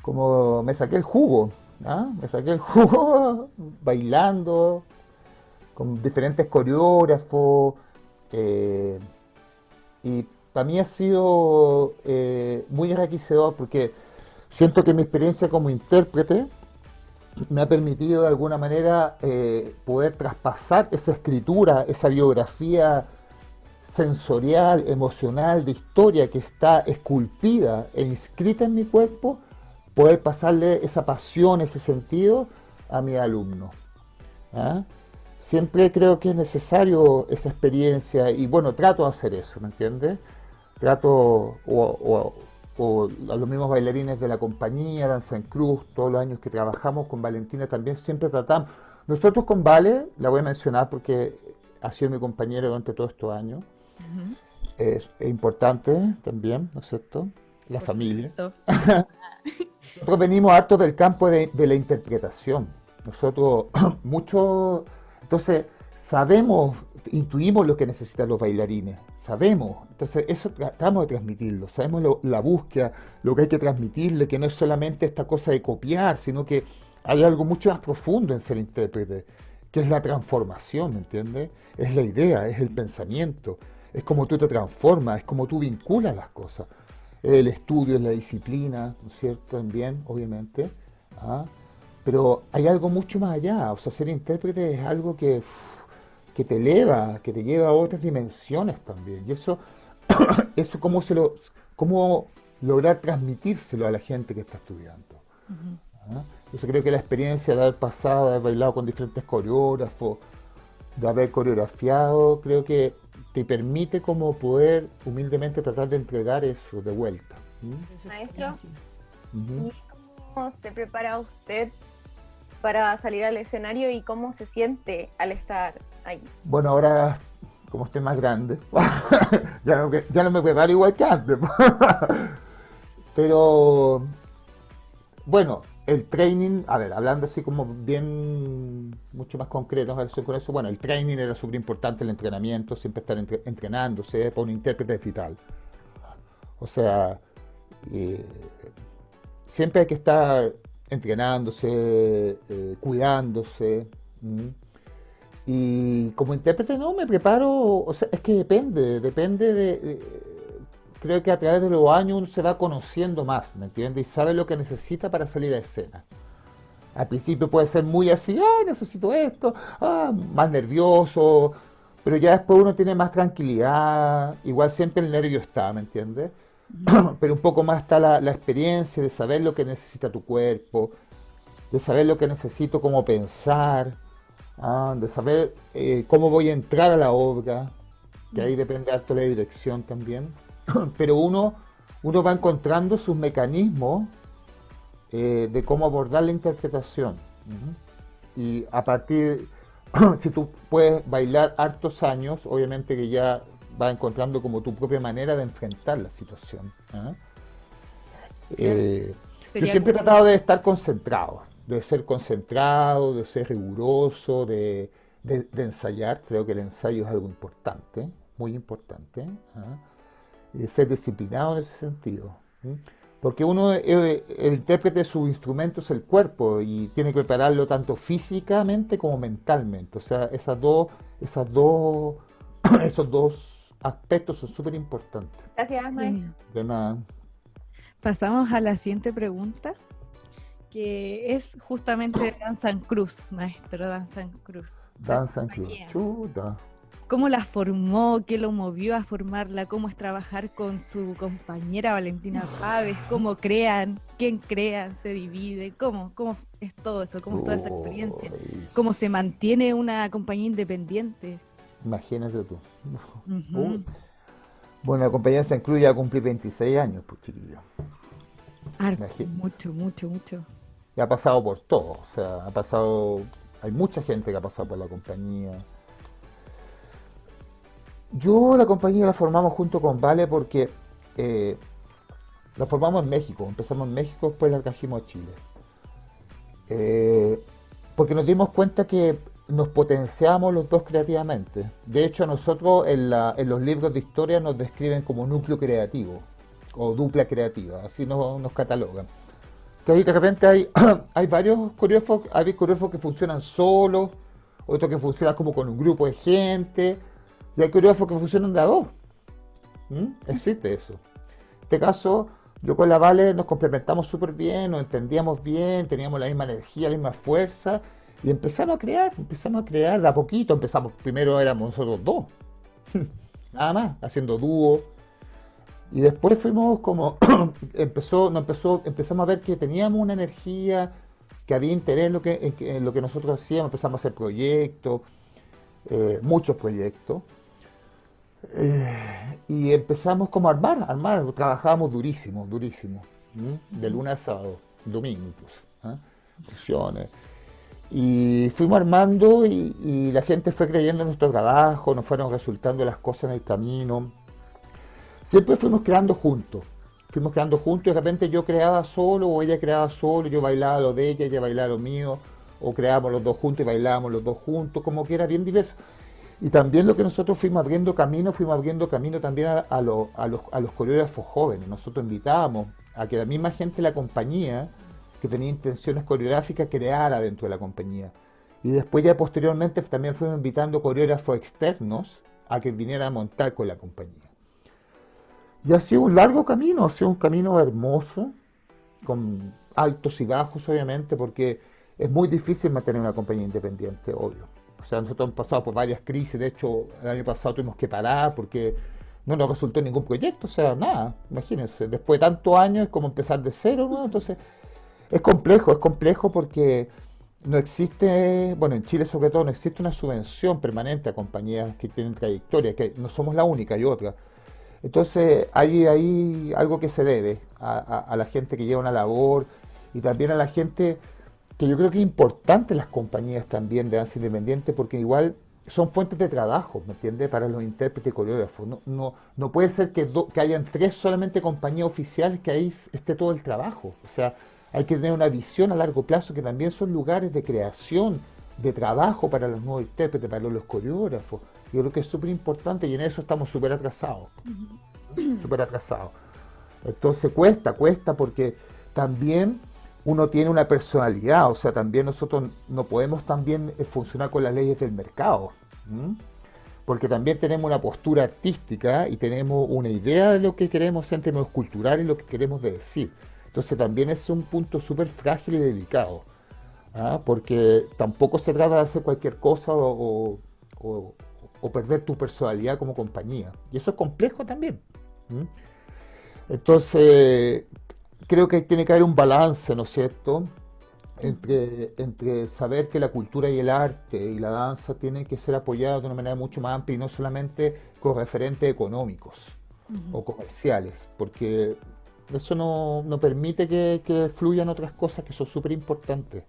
como me saqué el jugo, ¿ah? Me saqué el jugo bailando, con diferentes coreógrafos, eh, y para mí ha sido muy enriquecedor porque siento que mi experiencia como intérprete me ha permitido de alguna manera poder traspasar esa escritura, esa biografía sensorial, emocional, de historia que está esculpida e inscrita en mi cuerpo, poder pasarle esa pasión, ese sentido a mis alumnos. ¿Ah? Siempre creo que es necesario esa experiencia y bueno, trato de hacer eso, ¿me entiendes? Trato, o a los mismos bailarines de la compañía, Danza en Cruz, todos los años que trabajamos con Valentina también, siempre tratamos. Nosotros con Vale, la voy a mencionar porque ha sido mi compañera durante todos estos años, Ujú. es importante también, ¿no es cierto? La Por familia. supuesto. Nosotros venimos hartos del campo de la interpretación. Nosotros mucho, entonces sabemos, intuimos lo que necesitan los bailarines, sabemos. Entonces eso tratamos de transmitirlo, sabemos la búsqueda, lo que hay que transmitirle, que no es solamente esta cosa de copiar, sino que hay algo mucho más profundo en ser intérprete, que es la transformación, ¿me entiendes? Es la idea, es el pensamiento, es como tú te transformas, es como tú vinculas las cosas. El estudio, es la disciplina, ¿no es cierto? También, obviamente. ¿Ah? Pero hay algo mucho más allá. O sea, ser intérprete es algo que te eleva, que te lleva a otras dimensiones también. Y eso cómo lograr transmitírselo a la gente que está estudiando. Ujú. ¿Ah? Yo creo que la experiencia de haber pasado, de haber bailado con diferentes coreógrafos, de haber coreografiado, creo que te permite como poder humildemente tratar de entregar eso de vuelta. ¿Mm? Eso es Maestro. buenísimo. Ujú. ¿Y cómo se prepara usted para salir al escenario y cómo se siente al estar ahí? Bueno, ahora, como estoy más grande, ya no me preparo igual que antes. Pero, bueno, el training, a ver, hablando así como bien, mucho más concreto en relación con eso, bueno, el training era súper importante, el entrenamiento, siempre estar entrenándose, para un intérprete es vital. O sea, eh, siempre hay que estar entrenándose, cuidándose. ¿M? Y como intérprete no me preparo, o sea, es que depende creo que a través de los años uno se va conociendo más, ¿me entiendes? Y sabe lo que necesita para salir a escena. Al principio puede ser muy así, necesito esto, más nervioso, pero ya después uno tiene más tranquilidad, igual siempre el nervio está, ¿me entiendes? Ujú. Pero un poco más está la experiencia de saber lo que necesita tu cuerpo, de saber lo que necesito, cómo pensar, de saber cómo voy a entrar a la obra, que ahí depende harto de la dirección también. Pero uno va encontrando sus mecanismos de cómo abordar la interpretación. Y a partir, si tú puedes bailar hartos años, obviamente que ya vas encontrando como tu propia manera de enfrentar la situación. Yo Sería siempre he como- tratado de estar concentrado, de ser riguroso, de ensayar. Creo que el ensayo es algo importante, muy importante. Y de ser disciplinado en ese sentido. Porque uno, el intérprete, su instrumento es el cuerpo y tiene que prepararlo tanto físicamente como mentalmente. O sea, esos dos aspectos son súper importantes. Gracias, maestro. Genial. De nada. Pasamos a la siguiente pregunta, que es justamente de Danzan Cruz, maestro Danzan Cruz. Danza en cruz. compañía. Chuta. ¿Cómo la formó? ¿Qué lo movió a formarla? ¿Cómo es trabajar con su compañera Valentina Pávez? ¿Cómo crean? ¿Quién crean? ¿Se divide? ¿Cómo es todo eso? ¿Cómo es toda esa experiencia? Uy, ¿Cómo se mantiene una compañía independiente? imagínate tú. Ujú. Uy. Bueno, la compañía San Cruz ya cumplí 26 años, pues chiquillo. Harto, Imagínense. mucho. Y ha pasado por todo. O sea, hay mucha gente que ha pasado por la compañía. La compañía la formamos junto con Vale porque la formamos en México. Empezamos en México, después la trajimos a Chile. Porque nos dimos cuenta que nos potenciamos los dos creativamente. De hecho, a nosotros en los libros de historia nos describen como núcleo creativo o dupla creativa, así nos catalogan. Que ahí de repente hay varios coreógrafos, hay coreógrafos que funcionan solos, otros que funcionan como con un grupo de gente, y hay coreógrafos que funcionan de a dos. Existe eso. En este caso, yo con la Vale nos complementamos súper bien, nos entendíamos bien, teníamos la misma energía, la misma fuerza, y empezamos a crear de a poquito. Primero éramos nosotros dos, nada más, haciendo dúo, y después fuimos como, empezamos a ver que teníamos una energía, que había interés en lo que nosotros hacíamos, empezamos a hacer proyectos, muchos proyectos. Y empezamos como a armar, trabajábamos durísimo, de lunes a sábado, domingo incluso, funciones. Y fuimos armando y la gente fue creyendo en nuestro trabajo, nos fueron resultando las cosas en el camino. Siempre fuimos creando juntos y de repente yo creaba solo o ella creaba solo, yo bailaba lo de ella bailaba lo mío, o creábamos los dos juntos y bailábamos los dos juntos, como que era bien diverso. Y también lo que nosotros fuimos abriendo camino también a los coreógrafos jóvenes. Nosotros invitábamos a que la misma gente de la compañía, que tenía intenciones coreográficas, creara dentro de la compañía. Y después ya posteriormente también fuimos invitando coreógrafos externos a que vinieran a montar con la compañía. Y ha sido un largo camino, ha sido un camino hermoso, con altos y bajos obviamente, porque es muy difícil mantener una compañía independiente, obvio. O sea, nosotros hemos pasado por varias crisis, de hecho el año pasado tuvimos que parar porque no nos resultó ningún proyecto, o sea, nada, imagínense, después de tantos años es como empezar de cero, ¿no? Entonces es complejo porque no existe, bueno, en Chile sobre todo no existe una subvención permanente a compañías que tienen trayectoria, que no somos la única, hay otra. Entonces hay algo que se debe a la gente que lleva una labor y también a la gente que yo creo que es importante las compañías también de danza independiente porque igual son fuentes de trabajo, ¿me entiendes? Para los intérpretes y coreógrafos. No puede ser que hayan 3 solamente compañías oficiales que ahí esté todo el trabajo. O sea, hay que tener una visión a largo plazo que también son lugares de creación, de trabajo para los nuevos intérpretes, para los coreógrafos. Yo creo que es súper importante y en eso estamos súper atrasados. Súper atrasados. Entonces cuesta porque también uno tiene una personalidad, o sea, también nosotros no podemos también funcionar con las leyes del mercado, porque también tenemos una postura artística y tenemos una idea de lo que queremos en términos culturales y lo que queremos decir. Entonces también es un punto súper frágil y delicado, porque tampoco se trata de hacer cualquier cosa o perder tu personalidad como compañía. Y eso es complejo también. Entonces, creo que tiene que haber un balance, ¿no es cierto?, entre saber que la cultura y el arte y la danza tienen que ser apoyados de una manera mucho más amplia y no solamente con referentes económicos o comerciales, porque Eso no permite que fluyan otras cosas que son súper importantes.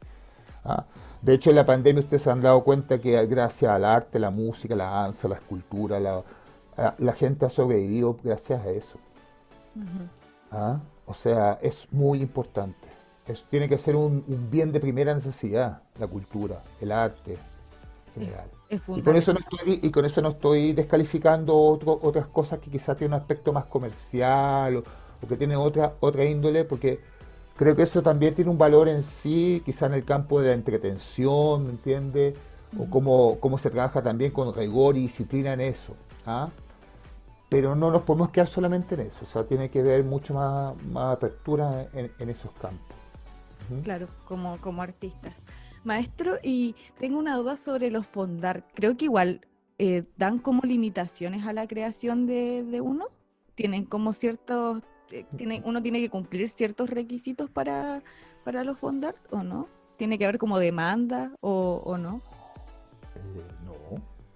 ¿Ah? De hecho, en la pandemia ustedes se han dado cuenta que gracias al arte, la música, la danza, la escultura, la gente ha sobrevivido gracias a eso. Ujú. ¿Ah? O sea, es muy importante. Tiene que ser un bien de primera necesidad, la cultura, el arte en Es, general. es Y con eso no estoy descalificando otras cosas que quizás tienen un aspecto más comercial o que tienen otra índole, porque creo que eso también tiene un valor en sí, quizás en el campo de la entretención, ¿me entiendes? O Ujú. cómo se trabaja también con rigor y disciplina en eso. ¿Ah? Pero no nos podemos quedar solamente en eso, o sea, tiene que haber mucho más apertura en esos campos. Ujú. Claro, como artistas. Maestro, y tengo una duda sobre los fondar. Creo que igual dan como limitaciones a la creación de uno. Tienen como ciertos, uno tiene que cumplir ciertos requisitos para los fondar, ¿o no? Tiene que haber como demanda o no. No,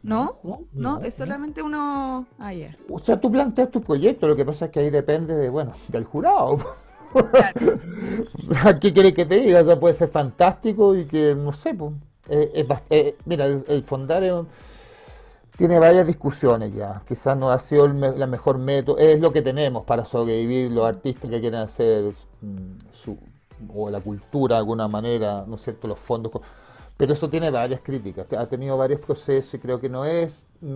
no, ¿No? no, No, no, es no. solamente uno. Ah, ya. O sea, tú planteas tu proyecto, lo que pasa es que ahí depende bueno, del jurado. Claro. O sea, ¿qué quieres que te diga? O sea, puede ser fantástico y que, no sé, pues, mira, el fondar tiene varias discusiones ya. Quizás no ha sido la mejor método, es lo que tenemos para sobrevivir los artistas que quieren hacer su, o la cultura de alguna manera, ¿no es cierto? Los fondos. Pero eso tiene varias críticas, ha tenido varios procesos y creo que no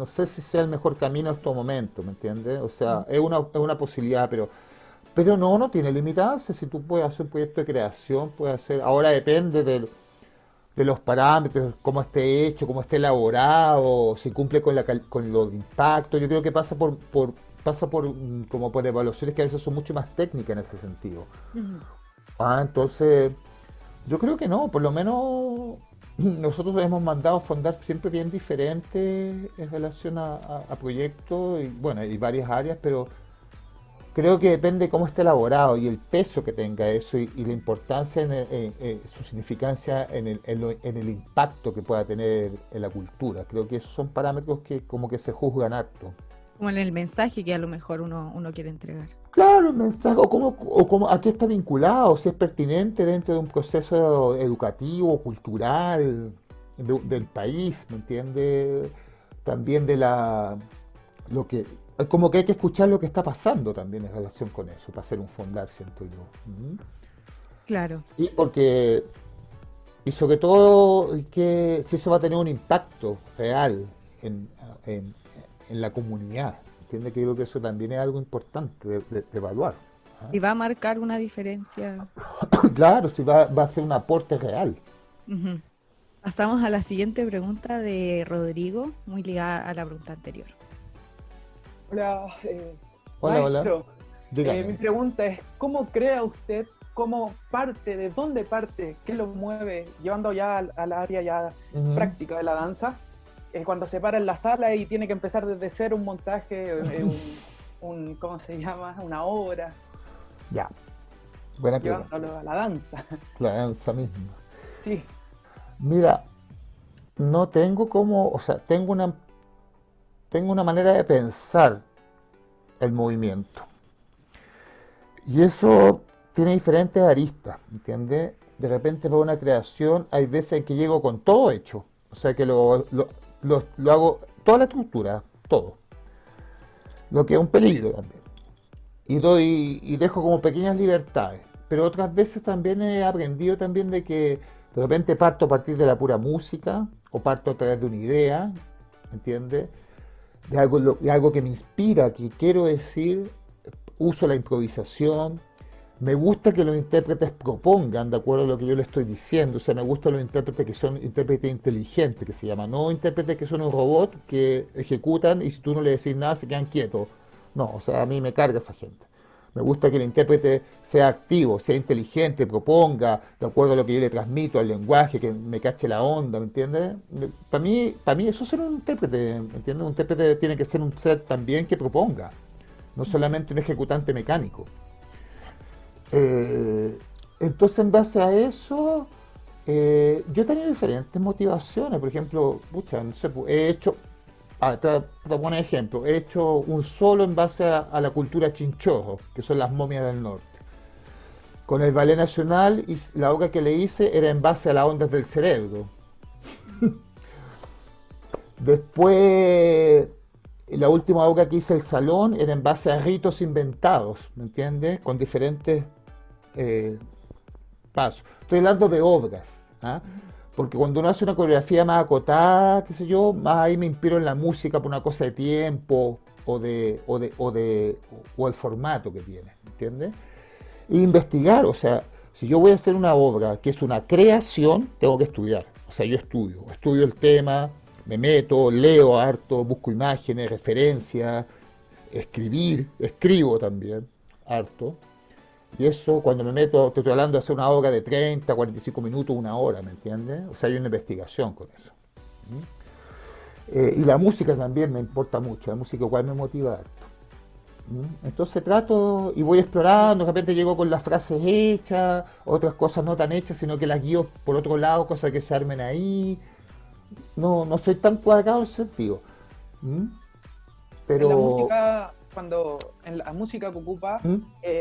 sé si sea el mejor camino en estos momentos, ¿me entiendes? O sea, es una posibilidad, pero no tiene limitancias. Si tú puedes hacer un proyecto de creación, puedes hacer, ahora depende de los parámetros, cómo esté hecho, cómo esté elaborado, si cumple con los impactos. Yo creo que pasa por como por evaluaciones que a veces son mucho más técnicas en ese sentido. Ujú. Entonces, yo creo que no, por lo menos nosotros hemos mandado fondar siempre bien diferentes en relación a proyectos y bueno, y varias áreas, pero creo que depende de cómo esté elaborado y el peso que tenga eso y la importancia, su significancia en el impacto que pueda tener en la cultura. Creo que esos son parámetros que como que se juzgan harto. Como en el mensaje que a lo mejor uno quiere entregar. Claro, el mensaje, a qué está vinculado, si es pertinente dentro de un proceso educativo, cultural, del país, ¿me entiendes? También lo que, como que hay que escuchar lo que está pasando también en relación con eso, para hacer un fondar, siento yo. Ujú. Claro. Sí, porque, y sobre todo, que si eso va a tener un impacto real en, en- en la comunidad, ¿entiendes? Que yo creo que eso también es algo importante de evaluar. ¿Ah? Y va a marcar una diferencia. Claro, si va a ser un aporte real. Ujú. Pasamos a la siguiente pregunta de Rodrigo, muy ligada a la pregunta anterior. Hola, Hola, hola, maestro. Mi dígame. pregunta es, ¿cómo crea usted, de dónde parte, qué lo mueve, llevando ya al área ya Ujú. práctica de la danza? Cuando se para en la sala y tiene que empezar desde cero un montaje, ¿cómo se llama? Una obra, Ya, buena pregunta. llevándolo a la danza. La danza misma. Sí, Mira, no tengo o sea, tengo una manera de pensar el movimiento. Y eso tiene diferentes aristas, ¿entiendes? De repente para una creación hay veces en que llego con todo hecho. O sea que lo hago, toda la estructura, todo. Lo que es un peligro también. Y dejo como pequeñas libertades. Pero otras veces también he aprendido también de que de repente parto a partir de la pura música o parto a través de una idea, ¿entiendes? De algo que me inspira, que quiero decir, uso la improvisación. Me gusta que los intérpretes propongan de acuerdo a lo que yo le estoy diciendo. O sea, me gustan los intérpretes que son intérpretes inteligentes, que se llaman. No intérpretes que son un robot que ejecutan y si tú no le decís nada se quedan quietos. No, o sea, a mí me carga esa gente. Me gusta que el intérprete sea activo, sea inteligente, proponga de acuerdo a lo que yo le transmito, al lenguaje, que me cache la onda, ¿me entiendes? Para mí eso es ser un intérprete, ¿me entiendes? Un intérprete tiene que ser un ser también que proponga, no solamente un ejecutante mecánico. Eh, entonces, en base a eso, yo he tenido diferentes motivaciones. Por ejemplo, pucha, no sé, pues, te pongo un ejemplo. He hecho un solo en base a la cultura chinchorro, que son las momias del norte. con el Ballet Nacional y la obra que le hice era en base a las ondas del cerebro. Después, la última obra que hice, El Salón, era en base a ritos inventados, ¿me entiendes? Con diferentes pasos. Estoy hablando de obras, ¿ah? Porque cuando uno hace una coreografía más acotada, qué sé yo, más ahí me inspiro en la música por una cosa de tiempo o el formato que tiene, ¿entiendes? E investigar, o sea, si yo voy a hacer una obra que es una creación, tengo que estudiar. O sea, yo estudio el tema, me meto, leo harto, busco imágenes, referencias, escribo también harto. Y eso, cuando me meto, te estoy hablando de hacer una obra de 30, 45 minutos, una hora, ¿me entiendes? O sea, hay una investigación con eso. Y la música también me importa mucho, la música igual me motiva harto. Entonces trato y voy explorando, de repente llego con las frases hechas, otras cosas no tan hechas, sino que las guío por otro lado, cosas que se armen ahí. No soy tan cuadrado en ese sentido. Pero... En la música, en la música que ocupa,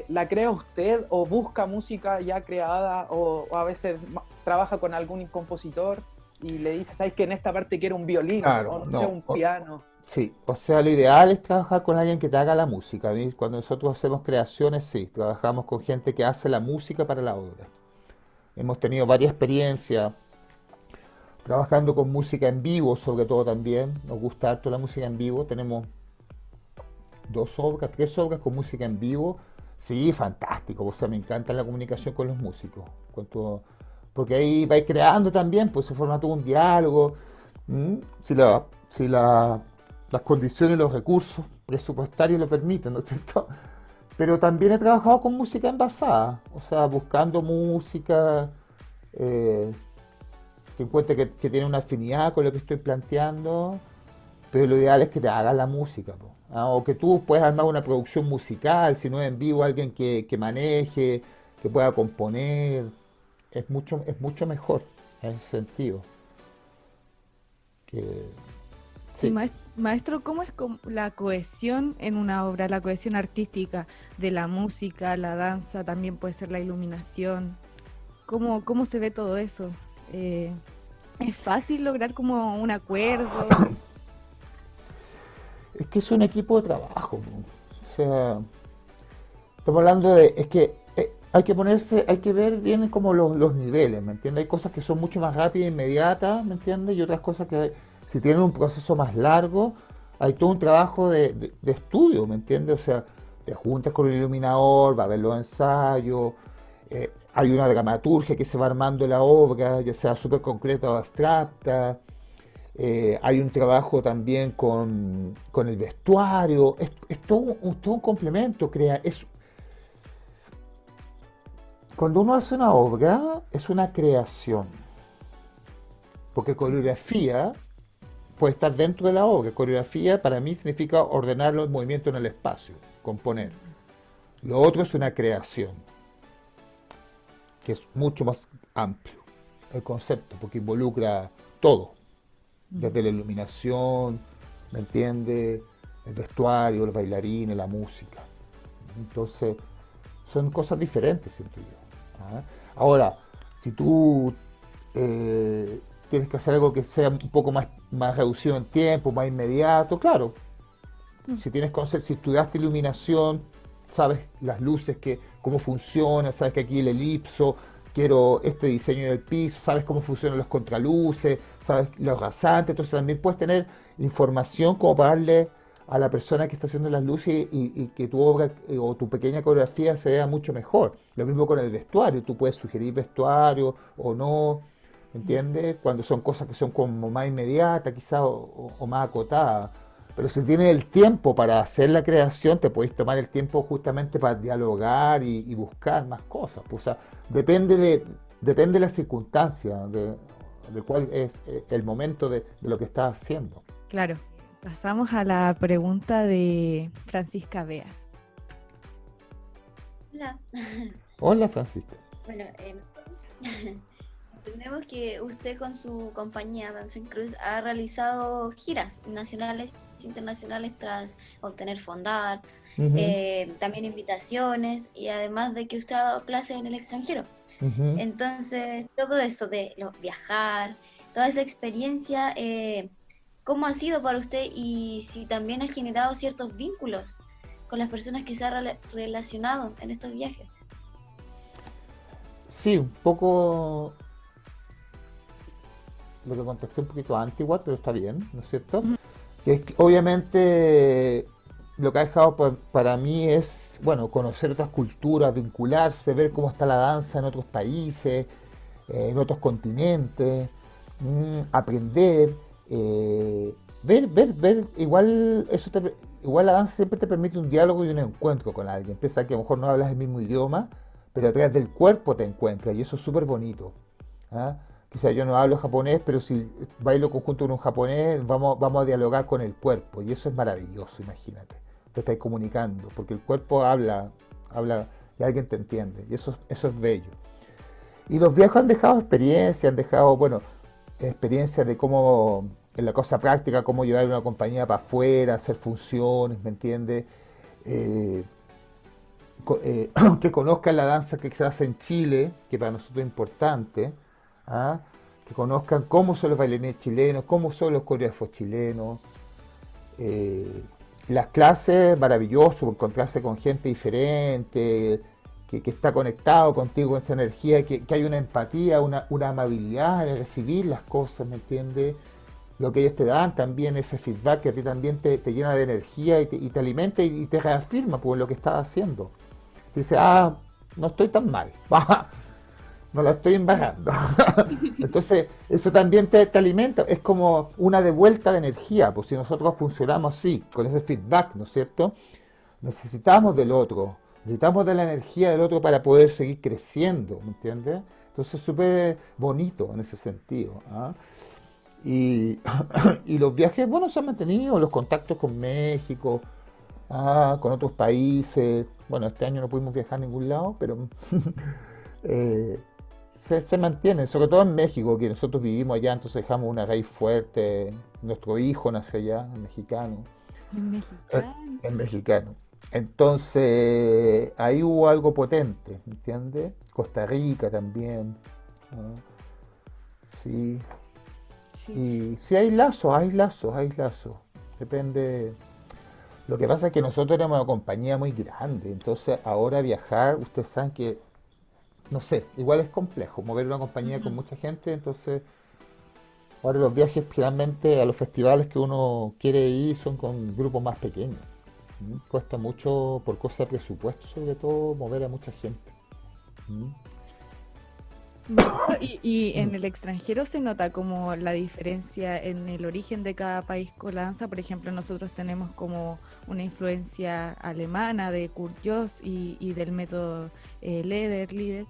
¿la crea usted o busca música ya creada o a veces trabaja con algún compositor y le dice, ¿sabes que en esta parte quiero un violín Claro, o no sé, un piano? Sí, o sea, lo ideal es trabajar con alguien que te haga la música. A mí, cuando nosotros hacemos creaciones, sí, trabajamos con gente que hace la música para la obra. Hemos tenido varias experiencias trabajando con música en vivo, sobre todo también. Nos gusta harto la música en vivo. Tenemos 3 obras con música en vivo. Sí, fantástico. O sea, me encanta la comunicación con los músicos. Porque ahí vais creando también, pues se forma todo un diálogo. Si las condiciones y los recursos presupuestarios lo permiten, ¿no es cierto? Pero también he trabajado con música envasada, o sea, buscando música que encuentre que tiene una afinidad con lo que estoy planteando, pero lo ideal es que te hagas la música, po, ¿ah? O que tú puedas armar una producción musical, si no es en vivo, alguien que maneje, que pueda componer, es mucho mejor en ese sentido. Sí, maestro, ¿cómo es la cohesión en una obra, la cohesión artística de la música, la danza, también puede ser la iluminación? ¿Cómo se ve todo eso? ¿Es fácil lograr como un acuerdo? Es que es un equipo de trabajo, ¿no? O sea, estamos hablando es que hay que ver bien como los niveles, ¿me entiendes? Hay cosas que son mucho más rápidas e inmediatas, ¿me entiendes? Y otras cosas que si tienen un proceso más largo, hay todo un trabajo de estudio, ¿me entiendes? O sea, te juntas con el iluminador, va a ver los ensayos, hay una dramaturgia que se va armando en la obra, ya sea súper concreta o abstracta, hay un trabajo también con el vestuario, es todo un complemento, cuando uno hace una obra, es una creación, porque coreografía puede estar dentro de la obra. Coreografía para mí significa ordenar los movimientos en el espacio, componer. Lo otro es una creación, que es mucho más amplio el concepto, porque involucra todo, desde la iluminación, ¿me entiendes? El vestuario, los bailarines, la música. Entonces, son cosas diferentes, siento yo. ¿Ah? Ahora, si tú tienes que hacer algo que sea un poco más reducido en tiempo, más inmediato, claro. Si estudiaste iluminación, sabes las luces, cómo funciona, sabes que aquí el elipso, quiero este diseño del piso, sabes cómo funcionan los contraluces, sabes los rasantes, entonces también puedes tener información como para darle a la persona que está haciendo las luces y que tu obra o tu pequeña coreografía se vea mucho mejor. Lo mismo con el vestuario, tú puedes sugerir vestuario o no, ¿me entiendes? Cuando son cosas que son como más inmediatas quizás o más acotadas. Pero si tienes el tiempo para hacer la creación, te puedes tomar el tiempo justamente para dialogar y buscar más cosas. Pues, o sea, depende de las circunstancias, de cuál es el momento de lo que estás haciendo. Claro. Pasamos a la pregunta de Francisca Beas. Hola. Hola, Francisca. Bueno, entendemos que usted con su compañía Danza en Cruz ha realizado giras nacionales internacionales tras obtener fondar, Ujú, también invitaciones y además de que usted ha dado clases en el extranjero. ujú. Entonces, todo eso de viajar, toda esa experiencia, ¿cómo ha sido para usted y si también ha generado ciertos vínculos con las personas que se ha relacionado en estos viajes? Sí, un poco lo que contesté un poquito antes igual, pero está bien, ¿no es cierto? Ujú. Que es que, obviamente lo que ha dejado para mí es, bueno, conocer otras culturas, vincularse, ver cómo está la danza en otros países, en otros continentes, aprender, ver, igual igual la danza siempre te permite un diálogo y un encuentro con alguien. Piensa que a lo mejor no hablas el mismo idioma, pero a través del cuerpo te encuentras y eso es súper bonito. ¿Ah? Quizá yo no hablo japonés, pero si bailo conjunto con un japonés, vamos a dialogar con el cuerpo y eso es maravilloso, imagínate. Te estás comunicando, porque el cuerpo habla y alguien te entiende y eso es bello. Y los viajes han dejado experiencia, han dejado, bueno, experiencia de cómo, en la cosa práctica, cómo llevar una compañía para afuera, hacer funciones, ¿me entiendes? Eh, que conozcan la danza que se hace en Chile, que para nosotros es importante, ¿ah? Que conozcan cómo son los bailarines chilenos, cómo son los coreógrafos chilenos. eh, las clases, maravilloso, encontrarse con gente diferente, que está conectado contigo con esa energía, que hay una empatía, una amabilidad de recibir las cosas, ¿me entiendes? Lo que ellos te dan también, ese feedback que a ti también te llena de energía y te alimenta y te reafirma por lo que estás haciendo. Dice, no estoy tan mal, no la estoy embarrando. Entonces, eso también te alimenta, es como una devuelta de energía, pues si nosotros funcionamos así, con ese feedback, ¿no es cierto? Necesitamos del otro, necesitamos de la energía del otro para poder seguir creciendo, ¿me entiendes? Entonces, es súper bonito en ese sentido. ¿Ah? Y, y los viajes, bueno, se han mantenido, los contactos con México, con otros países. Bueno, este año no pudimos viajar a ningún lado, pero eh, se mantienen, sobre todo en México, que nosotros vivimos allá, entonces dejamos una raíz fuerte. Nuestro hijo nació allá, mexicano, En eh, mexicano. es mexicano. Entonces, ahí hubo algo potente, ¿entiendes? Costa Rica también. ¿No? Sí, Sí. y sí hay lazos, hay lazos, hay lazos. Depende. Lo que pasa es que nosotros éramos una compañía muy grande, entonces ahora viajar, ustedes saben que, no sé, igual es complejo mover una compañía con Ujú. mucha gente, entonces ahora los viajes generalmente a los festivales que uno quiere ir son con grupos más pequeños. Cuesta mucho por cosa de presupuesto, sobre todo, mover a mucha gente. ¿Mm? Y en el extranjero se nota como la diferencia en el origen de cada país con la danza. Por ejemplo, nosotros tenemos como una influencia alemana de Kurt Joost y del método Leader.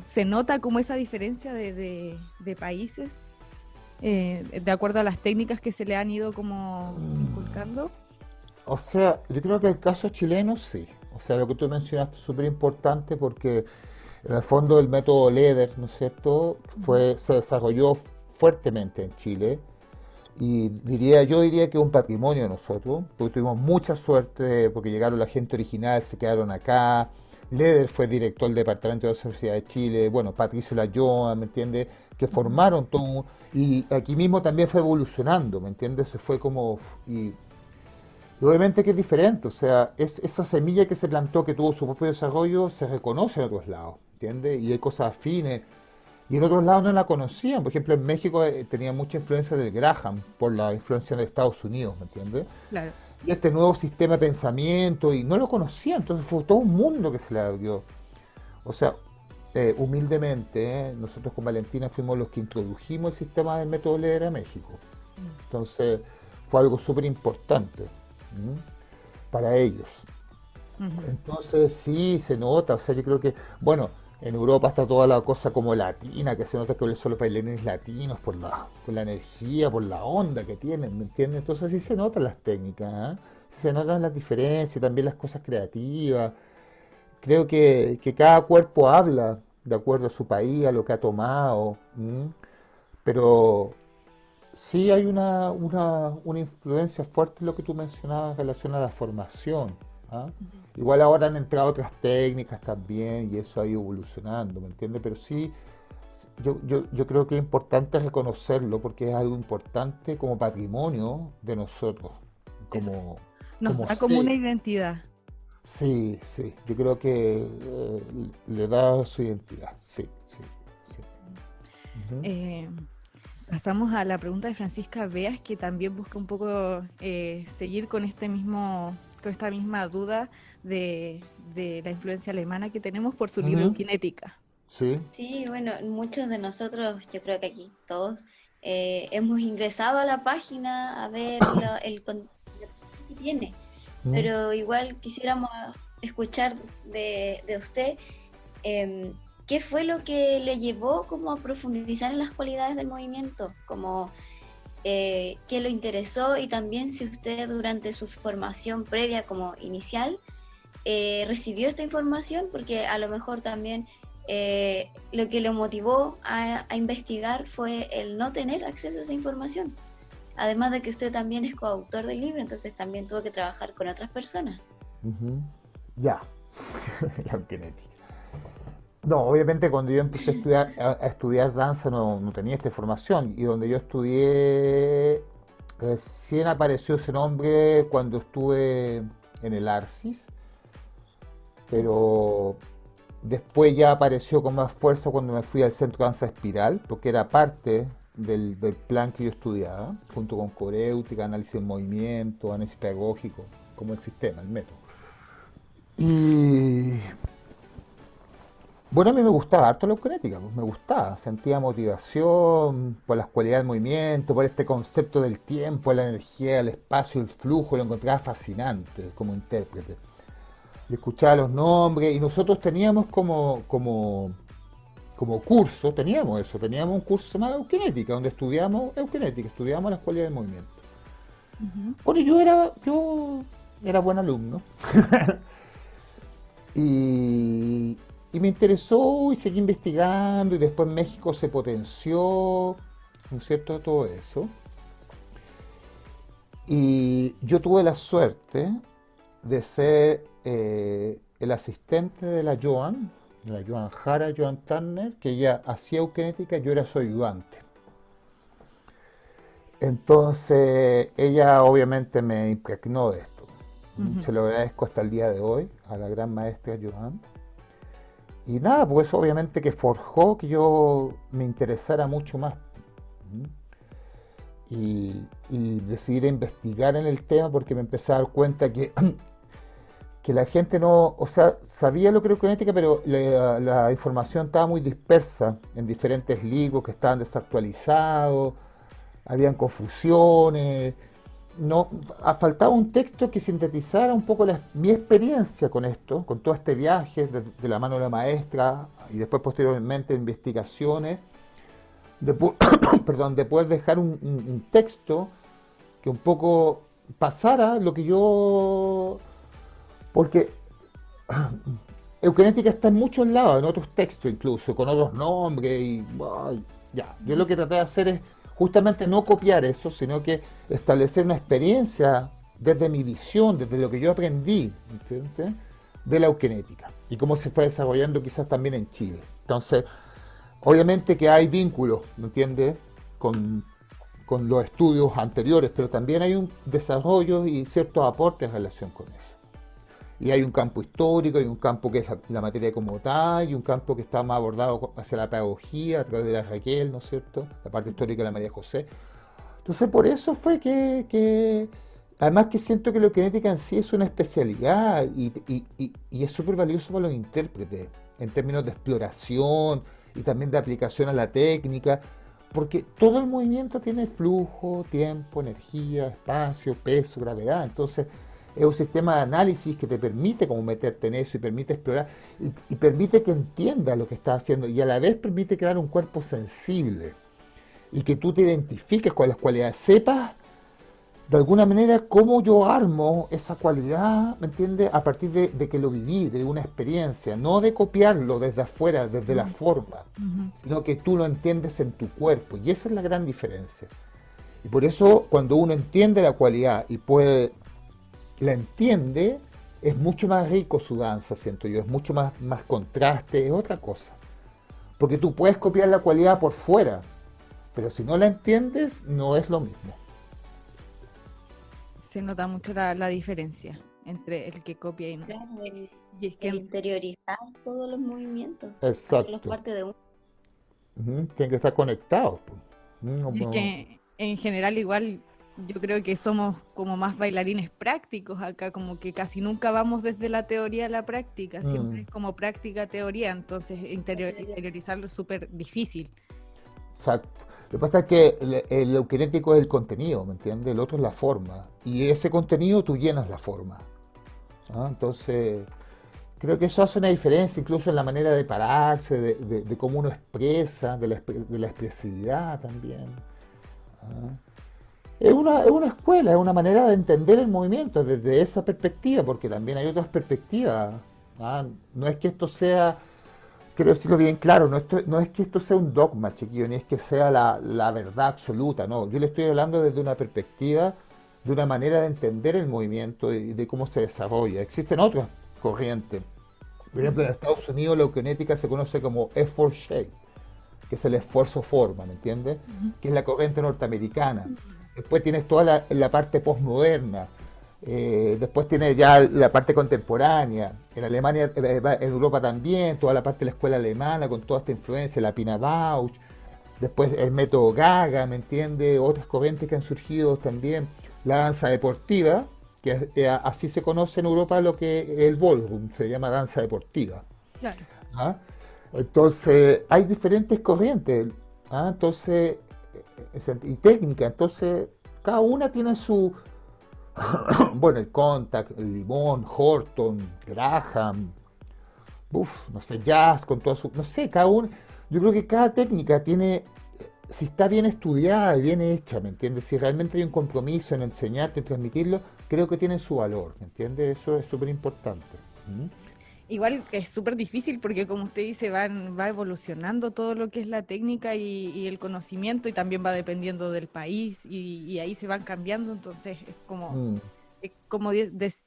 Se nota como esa diferencia de países de acuerdo a las técnicas que se le han ido como inculcando. O sea, yo creo que el caso chileno sí. O sea, lo que tú mencionaste es súper importante porque en el fondo el método Leder, ¿no es cierto?, Ujú. se desarrolló fuertemente en Chile y yo diría que es un patrimonio de nosotros, porque tuvimos mucha suerte porque llegaron la gente original, se quedaron acá. Leder fue director del Departamento de la Sociedad de Chile, bueno, Patricio Layoa, ¿me entiendes? Que Ujú. formaron todo y aquí mismo también fue evolucionando, ¿me entiendes? Se fue como y obviamente que es diferente, o sea, esa semilla que se plantó, que tuvo su propio desarrollo, se reconoce en otros lados, ¿entiendes? Y hay cosas afines, y en otros lados no la conocían. Por ejemplo, en México tenía mucha influencia del Graham, por la influencia de Estados Unidos, ¿me entiendes? Claro. Y este nuevo sistema de pensamiento, y no lo conocían, entonces fue todo un mundo que se le abrió. O sea, humildemente, nosotros con Valentina fuimos los que introdujimos el sistema del método Leder a México. Entonces, fue algo súper importante para ellos. Ujú. Entonces sí, se nota, o sea, yo creo que, bueno, en Europa está toda la cosa como latina, que se nota que son los bailarines latinos por la energía, por la onda que tienen, ¿me entiendes? Entonces sí se notan las técnicas, ¿ah? Sí se notan las diferencias, también las cosas creativas. Creo que cada cuerpo habla de acuerdo a su país, a lo que ha tomado, pero sí hay una influencia fuerte en lo que tú mencionabas en relación a la formación. ¿Ah? Igual ahora han entrado otras técnicas también y eso ha ido evolucionando, ¿me entiendes? Pero sí, yo creo que es importante reconocerlo porque es algo importante como patrimonio de nosotros, Eso como, nos como da como una ser. identidad. Sí, sí, yo creo que le da su identidad, sí, sí, sí. Ujú, Eh, Pasamos a la pregunta de Francisca Beas, que también busca un poco seguir con con esta misma duda de la influencia alemana que tenemos por su libro ujú, Eukinética. sí, Sí, bueno, muchos de nosotros, yo creo que aquí todos, hemos ingresado a la página a ver el contenido que tiene, mm, pero igual quisiéramos escuchar de usted em, qué fue lo que le llevó como a profundizar en las cualidades del movimiento, como qué lo interesó y también si usted durante su formación previa como inicial recibió esta información, porque a lo mejor también lo que lo motivó a investigar fue el no tener acceso a esa información. Además de que usted también es coautor del libro, entonces también tuvo que trabajar con otras personas. ujú, ya, la genética. No, obviamente cuando yo empecé a estudiar danza no tenía esta información y donde yo estudié recién apareció ese nombre cuando estuve en el Arcis, pero después ya apareció con más fuerza cuando me fui al Centro de Danza Espiral, porque era parte del plan que yo estudiaba, junto con coréutica, análisis del movimiento, análisis pedagógico, como el sistema, el método. Y bueno, a mí me gustaba harto la eugenética, pues me gustaba, sentía motivación por las cualidades del movimiento, por este concepto del tiempo, la energía, el espacio, el flujo, lo encontraba fascinante como intérprete. Y escuchaba los nombres y nosotros teníamos como curso, teníamos eso, teníamos un curso llamado eugenética, donde estudiamos eugenética, estudiamos las cualidades del movimiento. Ujú. Bueno, yo era buen alumno y, y me interesó y seguí investigando y después en México se potenció, ¿no es cierto?, todo eso. Y yo tuve la suerte de ser el asistente de la Joan Jara, Joan Turner, que ella hacía eugenética, yo era su ayudante. Entonces, ella obviamente me impregnó de esto. Ujú. Se lo agradezco hasta el día de hoy a la gran maestra Joan. Y nada, pues obviamente que forjó que yo me interesara mucho más. Y decidí investigar en el tema porque me empecé a dar cuenta que la gente no, o sea, sabía lo que era eugenética, pero la información estaba muy dispersa en diferentes libros que estaban desactualizados, habían confusiones, no, faltaba un texto que sintetizara un poco mi experiencia con esto, con todo este viaje de la mano de la maestra y después posteriormente investigaciones, de, perdón, de poder dejar un texto que un poco pasara lo que yo... Porque eugenética está en muchos lados, en otros textos incluso, con otros nombres y ay, ya. Yo lo que traté de hacer es justamente no copiar eso, sino que establecer una experiencia desde mi visión, desde lo que yo aprendí, ¿entiendes?, de la eugenética y cómo se fue desarrollando quizás también en Chile. Entonces, obviamente que hay vínculos, ¿me entiendes?, con los estudios anteriores, pero también hay un desarrollo y ciertos aportes en relación con eso. Y hay un campo histórico, hay un campo que es la materia como tal, y un campo que está más abordado hacia la pedagogía, a través de la Raquel, ¿no es cierto?, la parte histórica de la María José. Entonces, por eso fue además que siento que la eugenética en sí es una especialidad y es súper valioso para los intérpretes, en términos de exploración y también de aplicación a la técnica, porque todo el movimiento tiene flujo, tiempo, energía, espacio, peso, gravedad. Entonces, es un sistema de análisis que te permite como meterte en eso y permite explorar y permite que entiendas lo que estás haciendo y a la vez permite crear un cuerpo sensible y que tú te identifiques con las cualidades, sepas de alguna manera cómo yo armo esa cualidad, ¿me entiendes?, a partir de que lo viví, de una experiencia, no de copiarlo desde afuera, desde la forma, Ujú. sino que tú lo entiendes en tu cuerpo y esa es la gran diferencia. Y por eso cuando uno entiende la cualidad y la entiende, es mucho más rico su danza, siento yo, es mucho más contraste, es otra cosa. Porque tú puedes copiar la cualidad por fuera, pero si no la entiendes, no es lo mismo. Se nota mucho la diferencia entre el que copia y no. Claro, Y es que el interiorizar todos los movimientos, Exacto. hacerlos parte de uno. Tienen que estar conectados. Pues. Y es que en general igual yo creo que somos como más bailarines prácticos acá, como que casi nunca vamos desde la teoría a la práctica, siempre es como práctica, teoría, entonces interiorizarlo es súper difícil. Exacto. Lo que pasa es que el eukinético es el contenido, ¿me entiendes? El otro es la forma. Y ese contenido tú llenas la forma. Entonces, creo que eso hace una diferencia incluso en la manera de pararse, de cómo uno expresa, de la expresividad también. Es una escuela, es una manera de entender el movimiento desde esa perspectiva, porque también hay otras perspectivas. No es que esto sea, quiero decirlo bien claro, no es que esto sea un dogma, chiquillo, ni es que sea la verdad absoluta, no. Yo le estoy hablando desde una perspectiva, de una manera de entender el movimiento y de cómo se desarrolla. Existen otras corrientes. Por ejemplo, en Estados Unidos la eukinética se conoce como effort shape, que es el esfuerzo-forma, ¿me entiendes? Que es la corriente norteamericana. Después tienes toda la parte postmoderna. Después tienes ya la parte contemporánea. En Alemania, en Europa también, toda la parte de la escuela alemana con toda esta influencia, la Pina Bausch. Después el método Gaga, ¿me entiendes? Otras corrientes que han surgido también. La danza deportiva, que así se conoce en Europa lo que es el ballroom, se llama danza deportiva. Claro. Entonces, hay diferentes corrientes, entonces, y técnica, entonces, cada una tiene su, bueno, el Contact, el Limón, Horton, Graham, no sé, Jazz, con toda su, no sé, cada uno, yo creo que cada técnica tiene, si está bien estudiada y bien hecha, ¿me entiendes? Si realmente hay un compromiso en enseñarte, en transmitirlo, creo que tiene su valor, ¿me entiendes? Eso es súper importante. Igual es súper difícil porque como usted dice, va evolucionando todo lo que es la técnica y el conocimiento y también va dependiendo del país y ahí se van cambiando, entonces es como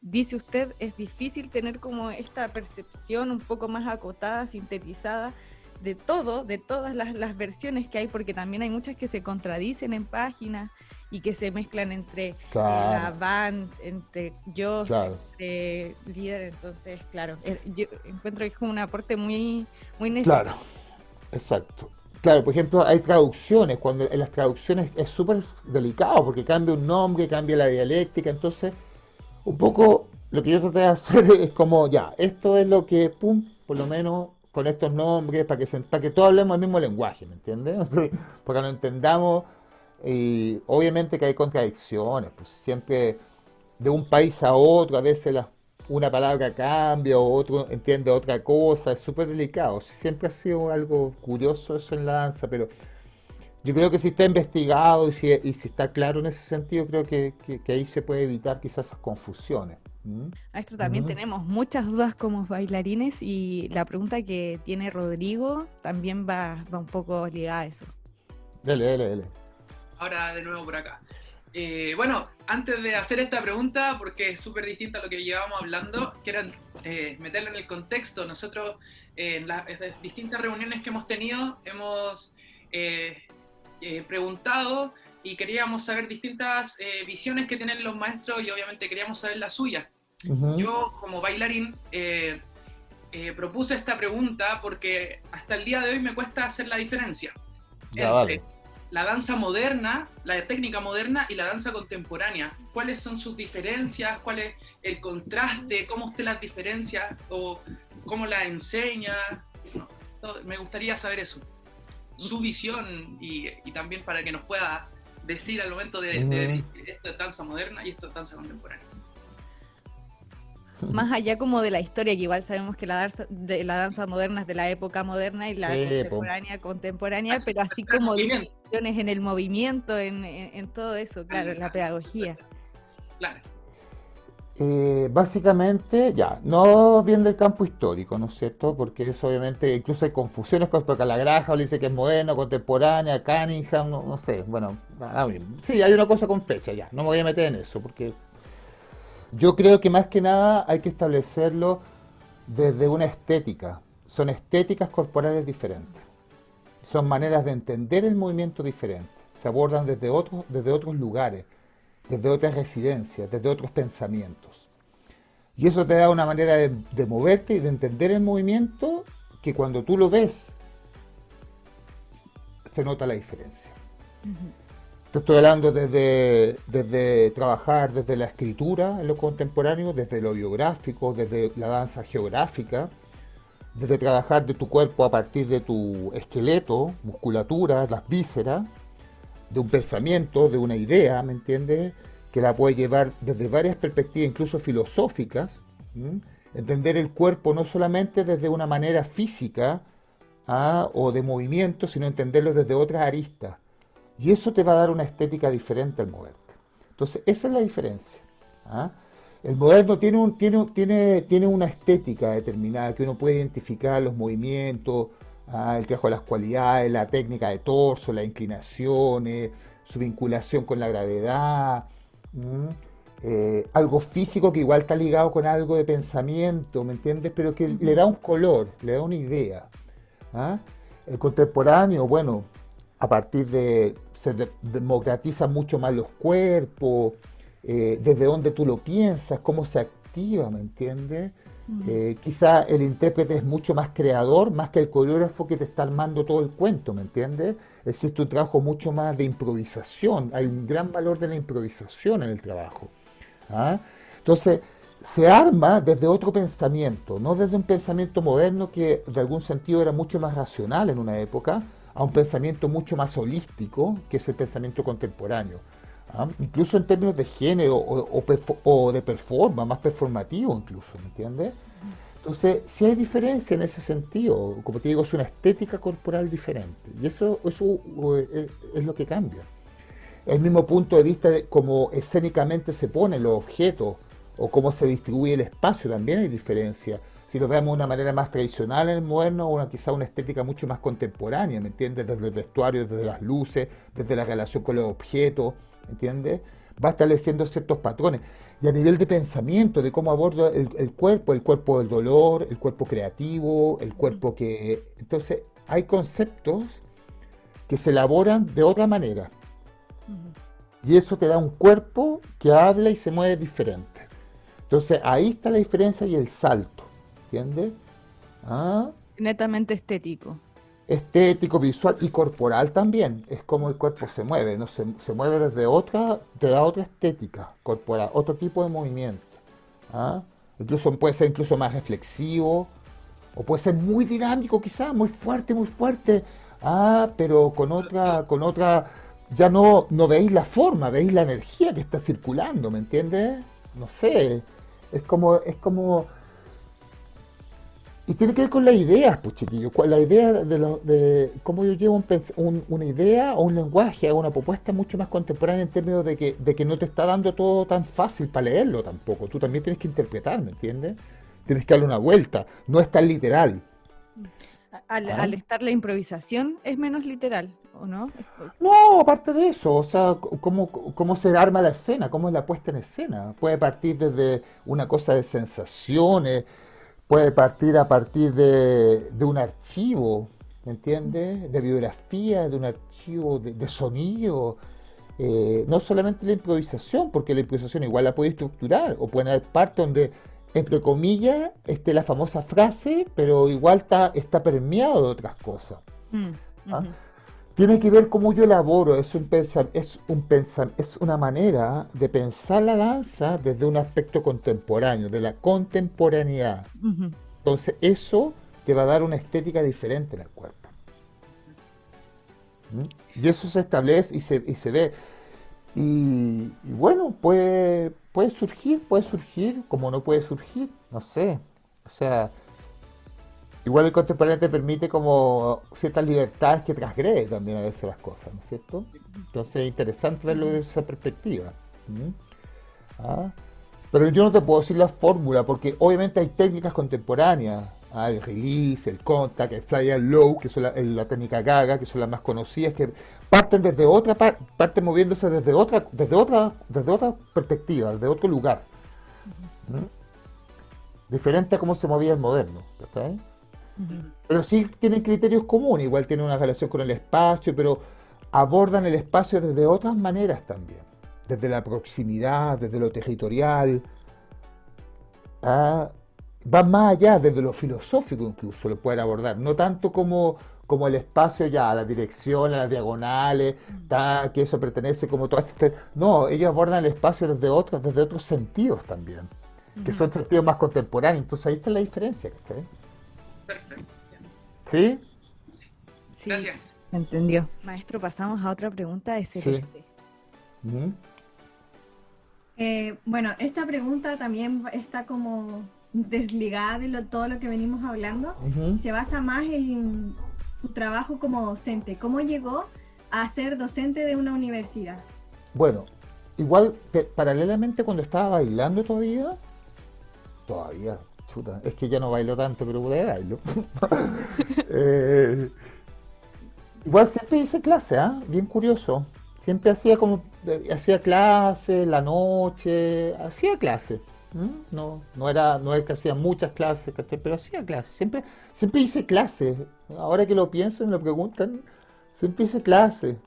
dice usted, es difícil tener como esta percepción un poco más acotada, sintetizada de todas las versiones que hay, porque también hay muchas que se contradicen en páginas y que se mezclan entre la band, entre yo, entre líder, entonces, claro, yo encuentro que es como un aporte muy, muy necesario. Claro, exacto. Claro, por ejemplo, hay traducciones, cuando en las traducciones es súper delicado, porque cambia un nombre, cambia la dialéctica, entonces, un poco lo que yo traté de hacer es como, ya, esto es lo que, por lo menos con estos nombres, para que todos hablemos el mismo lenguaje, ¿me entiendes? O sea, para que lo entendamos. Y obviamente que hay contradicciones, pues siempre de un país a otro, a veces una palabra cambia o otro entiende otra cosa, es súper delicado. Siempre ha sido algo curioso eso en la danza, pero yo creo que si está investigado y si está claro en ese sentido, creo que ahí se puede evitar quizás esas confusiones. Maestro, también tenemos muchas dudas como bailarines y la pregunta que tiene Rodrigo también va un poco ligada a eso. Dale. Ahora de nuevo por acá. Bueno, antes de hacer esta pregunta, porque es súper distinta a lo que llevábamos hablando, quiero meterlo en el contexto. Nosotros en las distintas reuniones que hemos tenido hemos preguntado y queríamos saber distintas visiones que tienen los maestros y obviamente queríamos saber la suya. Yo como bailarín propuse esta pregunta porque hasta el día de hoy me cuesta hacer la diferencia entre la danza moderna, la técnica moderna y la danza contemporánea. ¿Cuáles son sus diferencias? ¿Cuál es el contraste? ¿Cómo usted las diferencia? ¿O cómo las enseña? Me gustaría saber eso. Su visión y también para que nos pueda decir al momento de esto es danza moderna y esto es danza contemporánea. Más allá como de la historia, que igual sabemos que la danza moderna es de la época moderna y la contemporánea, pero así como divisiones en el movimiento, en todo eso, claro, en la pedagogía. Claro. Básicamente, ya, no bien del campo histórico, ¿no es cierto? Porque eso obviamente, incluso hay confusiones con porque la Graham le dice que es moderno, contemporánea, Cunningham, no sé, bueno, nada bien. Sí, hay una cosa con fecha, ya, no me voy a meter en eso, porque yo creo que más que nada hay que establecerlo desde una estética. Son estéticas corporales diferentes, son maneras de entender el movimiento diferentes, se abordan desde otros lugares, desde otras residencias, desde otros pensamientos. Y eso te da una manera de moverte y de entender el movimiento que cuando tú lo ves, se nota la diferencia. Te estoy hablando desde trabajar desde la escritura en lo contemporáneo, desde lo biográfico, desde la danza geográfica, desde trabajar de tu cuerpo a partir de tu esqueleto, musculatura, las vísceras, de un pensamiento, de una idea, ¿me entiendes? Que la puede llevar desde varias perspectivas, incluso filosóficas. Entender el cuerpo no solamente desde una manera física o de movimiento, sino entenderlo desde otras aristas. Y eso te va a dar una estética diferente al moverte. Entonces, esa es la diferencia. El moderno tiene una estética determinada que uno puede identificar los movimientos, el trabajo de las cualidades, la técnica de torso, las inclinaciones, su vinculación con la gravedad, algo físico que igual está ligado con algo de pensamiento, ¿me entiendes? Pero que le da un color, le da una idea. El contemporáneo, bueno, a partir se democratizan mucho más los cuerpos, desde donde tú lo piensas, cómo se activa, ¿me entiendes? Quizá el intérprete es mucho más creador, más que el coreógrafo que te está armando todo el cuento, ¿me entiendes? Existe un trabajo mucho más de improvisación, hay un gran valor de la improvisación en el trabajo. Entonces, se arma desde otro pensamiento, no desde un pensamiento moderno que de algún sentido era mucho más racional en una época, a un pensamiento mucho más holístico, que es el pensamiento contemporáneo. Incluso en términos de género o de performance, más performativo incluso, ¿me entiendes? Entonces, sí hay diferencia en ese sentido, como te digo, es una estética corporal diferente, y eso es lo que cambia. El mismo punto de vista de cómo escénicamente se ponen los objetos, o cómo se distribuye el espacio, también hay diferencia. Si lo vemos de una manera más tradicional en el moderno, o quizá una estética mucho más contemporánea, ¿me entiendes? Desde el vestuario, desde las luces, desde la relación con los objetos, ¿me entiendes? Va estableciendo ciertos patrones. Y a nivel de pensamiento, de cómo aborda el cuerpo del dolor, el cuerpo creativo, el cuerpo que... Entonces, hay conceptos que se elaboran de otra manera. Y eso te da un cuerpo que habla y se mueve diferente. Entonces, ahí está la diferencia y el salto. ¿Entiendes? Netamente estético. Estético, visual y corporal también. Es como el cuerpo se mueve, ¿no? Se mueve desde te da otra estética corporal, otro tipo de movimiento. Incluso puede ser incluso más reflexivo, o puede ser muy dinámico quizás, muy fuerte, pero con otra, ya no veis la forma, veis la energía que está circulando, ¿me entiendes? No sé, es como y tiene que ver con las ideas, pues chiquillos, la idea de cómo yo llevo una idea o un lenguaje, una propuesta mucho más contemporánea en términos de que no te está dando todo tan fácil para leerlo tampoco. Tú también tienes que interpretar, ¿me entiendes? Tienes que darle una vuelta, no es tan literal. Al estar la improvisación es menos literal, ¿o no? No, aparte de eso, o sea, cómo se arma la escena, cómo es la puesta en escena. Puede partir desde una cosa de sensaciones, puede partir a partir de un archivo, ¿me entiendes? De biografía, de un archivo de sonido. No solamente la improvisación, porque la improvisación igual la puede estructurar, o puede haber partes donde, entre comillas, esté la famosa frase, pero igual está permeado de otras cosas. Tiene que ver cómo yo elaboro, es una manera de pensar la danza desde un aspecto contemporáneo, de la contemporaneidad. Entonces eso te va a dar una estética diferente en el cuerpo. Y eso se establece y se ve. Y bueno, puede surgir, como no puede surgir, no sé. O sea, igual el contemporáneo te permite como ciertas libertades que transgrede también a veces las cosas, ¿no es cierto? Entonces es interesante verlo desde esa perspectiva. Pero yo no te puedo decir la fórmula, porque obviamente hay técnicas contemporáneas, el release, el contact, el fly and low, que son la técnica Gaga, que son las más conocidas, que parten desde otra parten moviéndose desde otra perspectiva, desde otro lugar. ¿Mm? Diferente a cómo se movía el moderno, ¿está? Pero sí tienen criterios comunes, igual tienen una relación con el espacio, pero abordan el espacio desde otras maneras también, desde la proximidad, desde lo territorial, van más allá, desde lo filosófico incluso lo pueden abordar, no tanto como el espacio ya, a la dirección, a las diagonales, que eso pertenece como todo este... No, ellos abordan el espacio desde otros sentidos también, que son sentidos más contemporáneos, entonces ahí está la diferencia, ¿cachai? Perfecto. ¿Sí? Sí, Gracias. entendió. Maestro, pasamos a otra pregunta de Celeste. Ujú. Bueno, esta pregunta también está como desligada de todo lo que venimos hablando. Ujú. Se basa más en su trabajo como docente. ¿Cómo llegó a ser docente de una universidad? Bueno, igual, paralelamente cuando estaba bailando todavía, chuta, es que ya no bailo tanto, pero todavía bailo. Igual siempre hice clase, bien curioso. Siempre hacía clase, la noche, hacía clase. No es que hacía muchas clases, ¿cachai? Pero hacía clase. Siempre hice clase. Ahora que lo pienso y me lo preguntan, siempre hice clase.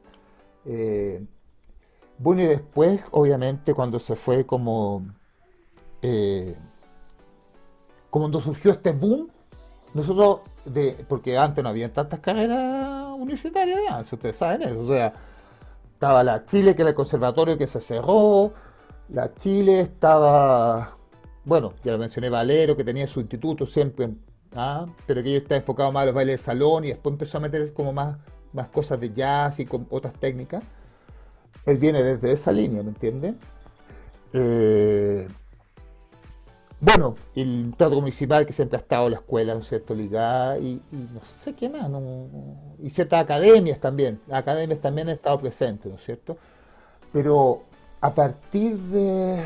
Bueno, y después, obviamente, cuando se fue cuando surgió este boom, nosotros, porque antes no había tantas carreras universitarias de danza, ustedes saben eso, o sea, estaba la Chile, que era el conservatorio que se cerró, la Chile estaba, bueno, ya lo mencioné, Valero, que tenía su instituto siempre, pero que ellos está enfocado más a los bailes de salón y después empezó a meter como más cosas de jazz y con otras técnicas. Él viene desde esa línea, ¿me entiendes? Bueno, el teatro municipal que siempre ha estado en la escuela, ¿no es cierto?, ligada, y no sé qué más, y ciertas academias también. Las academias también han estado presentes, ¿no es cierto? Pero a partir de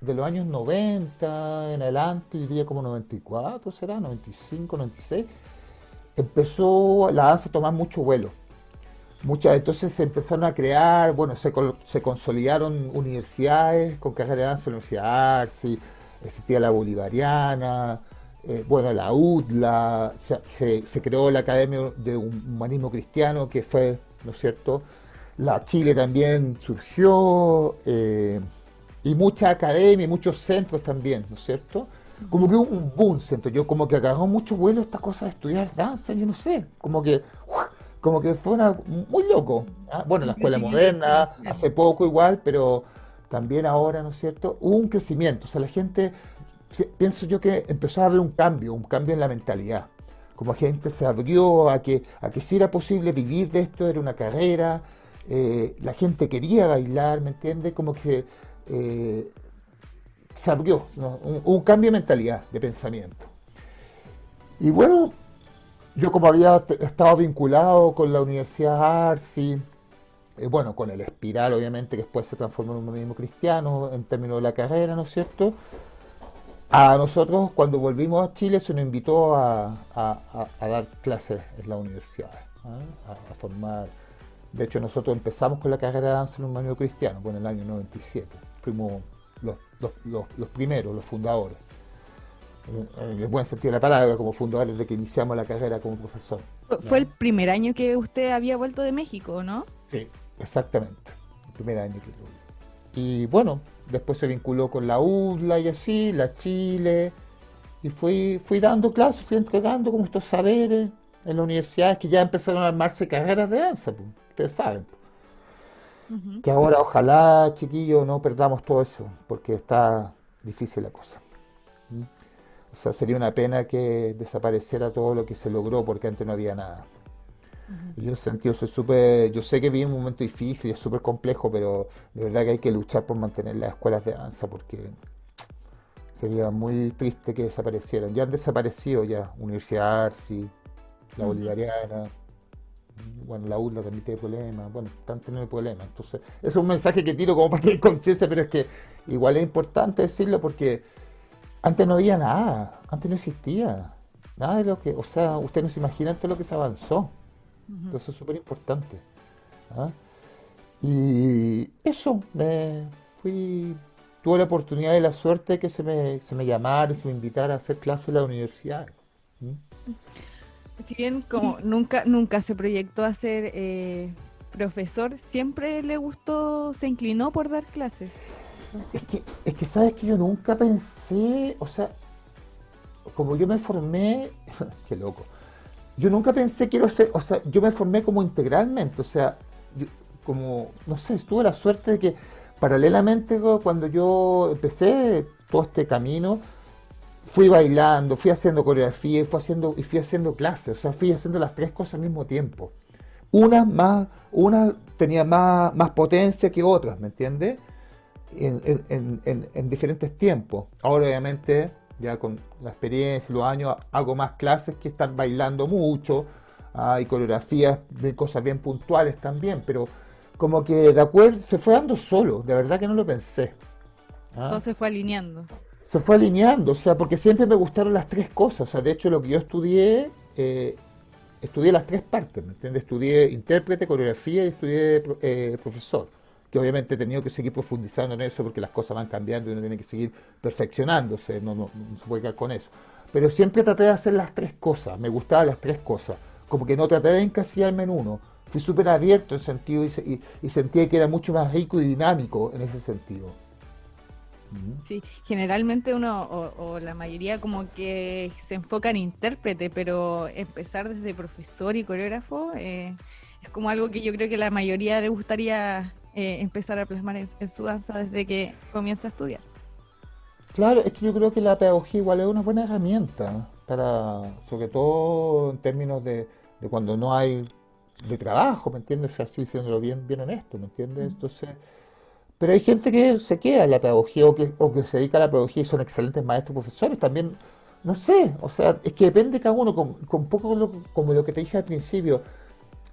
los años 90 en adelante, diría como 94, será, 95, 96, empezó la danza a tomar mucho vuelo. Entonces se empezaron a crear, bueno, se consolidaron universidades con carrera de danza, la Universidad Arci, existía la Bolivariana, bueno, la UDLA, se creó la Academia de Humanismo Cristiano, que fue, ¿no es cierto? La Chile también surgió, y muchas academias, muchos centros también, ¿no es cierto? Como que hubo un boom, siento yo, como que agarró mucho vuelo esta cosa de estudiar danza, yo no sé, como que fue muy loco. Bueno, la escuela moderna, hace poco igual, pero también ahora, ¿no es cierto? Hubo un crecimiento, o sea, la gente, pienso yo que empezó a haber un cambio en la mentalidad. Como la gente se abrió a que sí era posible vivir de esto, era una carrera, la gente quería bailar, ¿me entiendes? Como que se abrió, ¿no? Un cambio de mentalidad, de pensamiento. Y bueno, yo como había estado vinculado con la Universidad Arci, bueno, con el Espiral obviamente, que después se transformó en un humanismo cristiano en términos de la carrera, ¿no es cierto? A nosotros cuando volvimos a Chile se nos invitó a dar clases en la universidad, a formar. De hecho nosotros empezamos con la carrera de danza en un humanismo cristiano, en el año 97. Fuimos los primeros, los fundadores. En el buen sentido de la palabra, como fundadores de que iniciamos la carrera como profesor. Fue el primer año que usted había vuelto de México, ¿no? Sí, exactamente. El primer año que tuve. Y bueno, después se vinculó con la UDLA y así, la Chile. Y fui dando clases, fui entregando como estos saberes en las universidades que ya empezaron a armarse carreras de danza, pues, ustedes saben. Ujú. Que ahora ojalá, chiquillos, no perdamos todo eso, porque está difícil la cosa. ¿Mm? O sea, sería una pena que desapareciera todo lo que se logró, porque antes no había nada. Y yo en ese sentido yo sé que vivimos un momento difícil, es súper complejo, pero de verdad que hay que luchar por mantener las escuelas de danza, porque sería muy triste que desaparecieran. Ya han desaparecido ya, Universidad Arci, la Bolivariana, Bueno, la UDLA también tiene problemas, bueno, están teniendo problemas. Entonces, ese es un mensaje que tiro como para tener conciencia, pero es que igual es importante decirlo porque antes no había nada, antes no existía nada de lo que, o sea, usted no se imagina todo lo que se avanzó. Entonces es súper importante. ¿Ah? Y eso, tuve la oportunidad y la suerte de que se me llamara, se me invitara a hacer clases en la universidad. ¿Mm? Si bien como nunca se proyectó a ser profesor, siempre le gustó, se inclinó por dar clases. Es que sabes que yo nunca pensé, o sea, como yo me formé, qué loco, yo nunca pensé quiero ser, o sea, yo me formé como integralmente, o sea, como, no sé, tuve la suerte de que paralelamente cuando yo empecé todo este camino, fui bailando, fui haciendo coreografía y fui haciendo clases, o sea, fui haciendo las tres cosas al mismo tiempo. Una tenía más potencia que otras, ¿me entiendes? En diferentes tiempos. Ahora obviamente, ya con la experiencia y los años, hago más clases que están bailando mucho, hay coreografías de cosas bien puntuales también, pero como que de acuerdo se fue dando solo, de verdad que no lo pensé. ¿Ah? Todo se fue alineando. Se fue alineando, o sea, porque siempre me gustaron las tres cosas, o sea, de hecho lo que yo estudié las tres partes, ¿me entiendes? Estudié intérprete, coreografía y estudié profesor, que obviamente he tenido que seguir profundizando en eso porque las cosas van cambiando y uno tiene que seguir perfeccionándose, no se puede quedar con eso. Pero siempre traté de hacer las tres cosas, me gustaban las tres cosas, como que no traté de encasillarme en uno, fui súper abierto en sentido y sentía que era mucho más rico y dinámico en ese sentido. Sí, generalmente uno o la mayoría como que se enfoca en intérprete, pero empezar desde profesor y coreógrafo es como algo que yo creo que la mayoría le gustaría empezar a plasmar en su danza desde que comienza a estudiar. Claro, es que yo creo que la pedagogía igual es una buena herramienta sobre todo en términos de cuando no hay de trabajo, ¿me entiendes? O sea, así diciéndolo bien honesto, ¿me entiendes? Entonces, pero hay gente que se queda en la pedagogía o que se dedica a la pedagogía y son excelentes maestros, profesores, también, no sé, o sea, es que depende de cada uno, con un poco como lo que te dije al principio,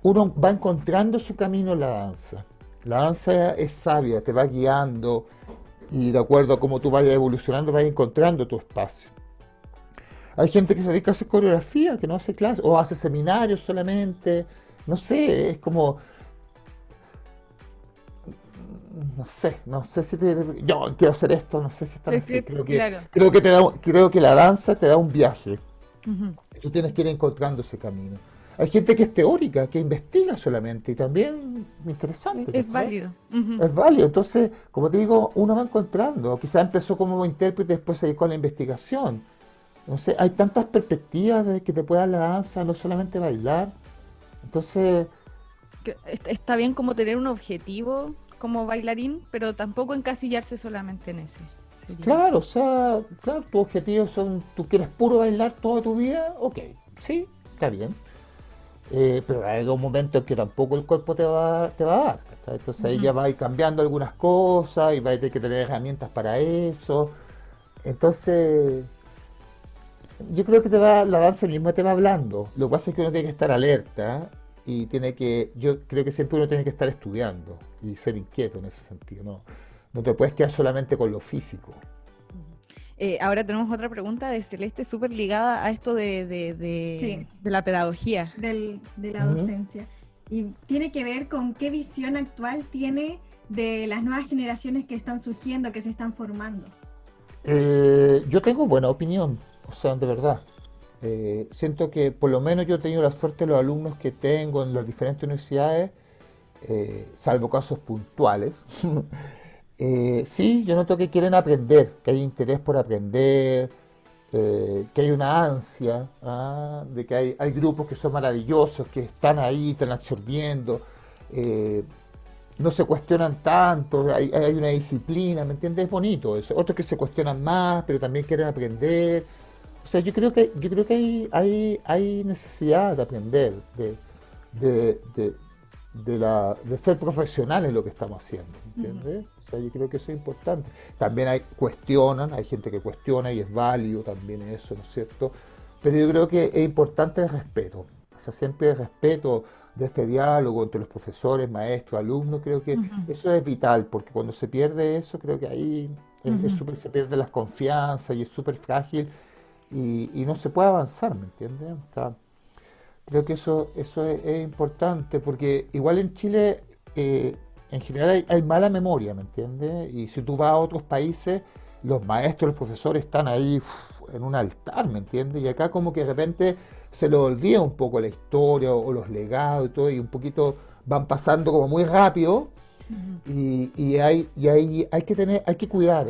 uno va encontrando su camino en la danza. La danza es sabia, te va guiando y de acuerdo a cómo tú vayas evolucionando, vas encontrando tu espacio. Hay gente que se dedica a hacer coreografía, que no hace clases, o hace seminarios solamente, no sé, es como... No sé si yo quiero hacer esto, no sé si es tan así. Claro. Creo que la danza te da un viaje. Ujú. Tú tienes que ir encontrando ese camino. Hay gente que es teórica, que investiga solamente y también interesante. Es ¿cachai? válido. Ujú. Es válido. Entonces, como te digo, uno va encontrando. Quizás empezó como intérprete y después se dedicó a la investigación. No sé, hay tantas perspectivas de que te pueda dar la danza, no solamente bailar. Entonces, Está bien como tener un objetivo como bailarín, pero tampoco encasillarse solamente en ese. Sería. claro, o sea, claro, tus objetivos son, tú quieres puro bailar toda tu vida, ok, sí, está bien. Pero hay un momento en que tampoco el cuerpo te va a dar, ¿cachai? Entonces ahí ya va a ir cambiando algunas cosas y va a tener que tener herramientas para eso. Entonces, yo creo que la danza misma te va hablando. Lo que pasa es que uno tiene que estar alerta y yo creo que siempre uno tiene que estar estudiando y ser inquieto en ese sentido. No te puedes quedar solamente con lo físico. Ahora tenemos otra pregunta de Celeste súper ligada a esto Sí. de la pedagogía. De la Ujú. docencia. Y tiene que ver con qué visión actual tiene de las nuevas generaciones que están surgiendo, que se están formando. Yo tengo buena opinión, o sea, de verdad. Siento que por lo menos yo he tenido la suerte de los alumnos que tengo en las diferentes universidades, salvo casos puntuales. Sí, yo noto que quieren aprender, que hay interés por aprender, que hay una ansia, de que hay grupos que son maravillosos, que están ahí, están absorbiendo, no se cuestionan tanto, hay una disciplina, ¿me entiendes? Es bonito eso. Otros que se cuestionan más, pero también quieren aprender. O sea, yo creo que hay necesidad de aprender, de ser profesional en lo que estamos haciendo, ¿entiendes? O sea, yo creo que eso es importante. También hay gente que cuestiona y es válido también eso, ¿no es cierto? Pero yo creo que es importante el respeto, o sea, siempre el respeto de este diálogo entre los profesores, maestros, alumnos, creo que eso es vital, porque cuando se pierde eso, creo que ahí se pierde las confianzas y es súper frágil y no se puede avanzar, ¿me entiendes? O sea, creo que eso es importante, porque igual en Chile, en general hay mala memoria, ¿me entiendes? Y si tú vas a otros países, los maestros, los profesores están ahí en un altar, ¿me entiendes? Y acá como que de repente se les olvida un poco la historia o los legados y todo, y un poquito van pasando como muy rápido, y hay que cuidar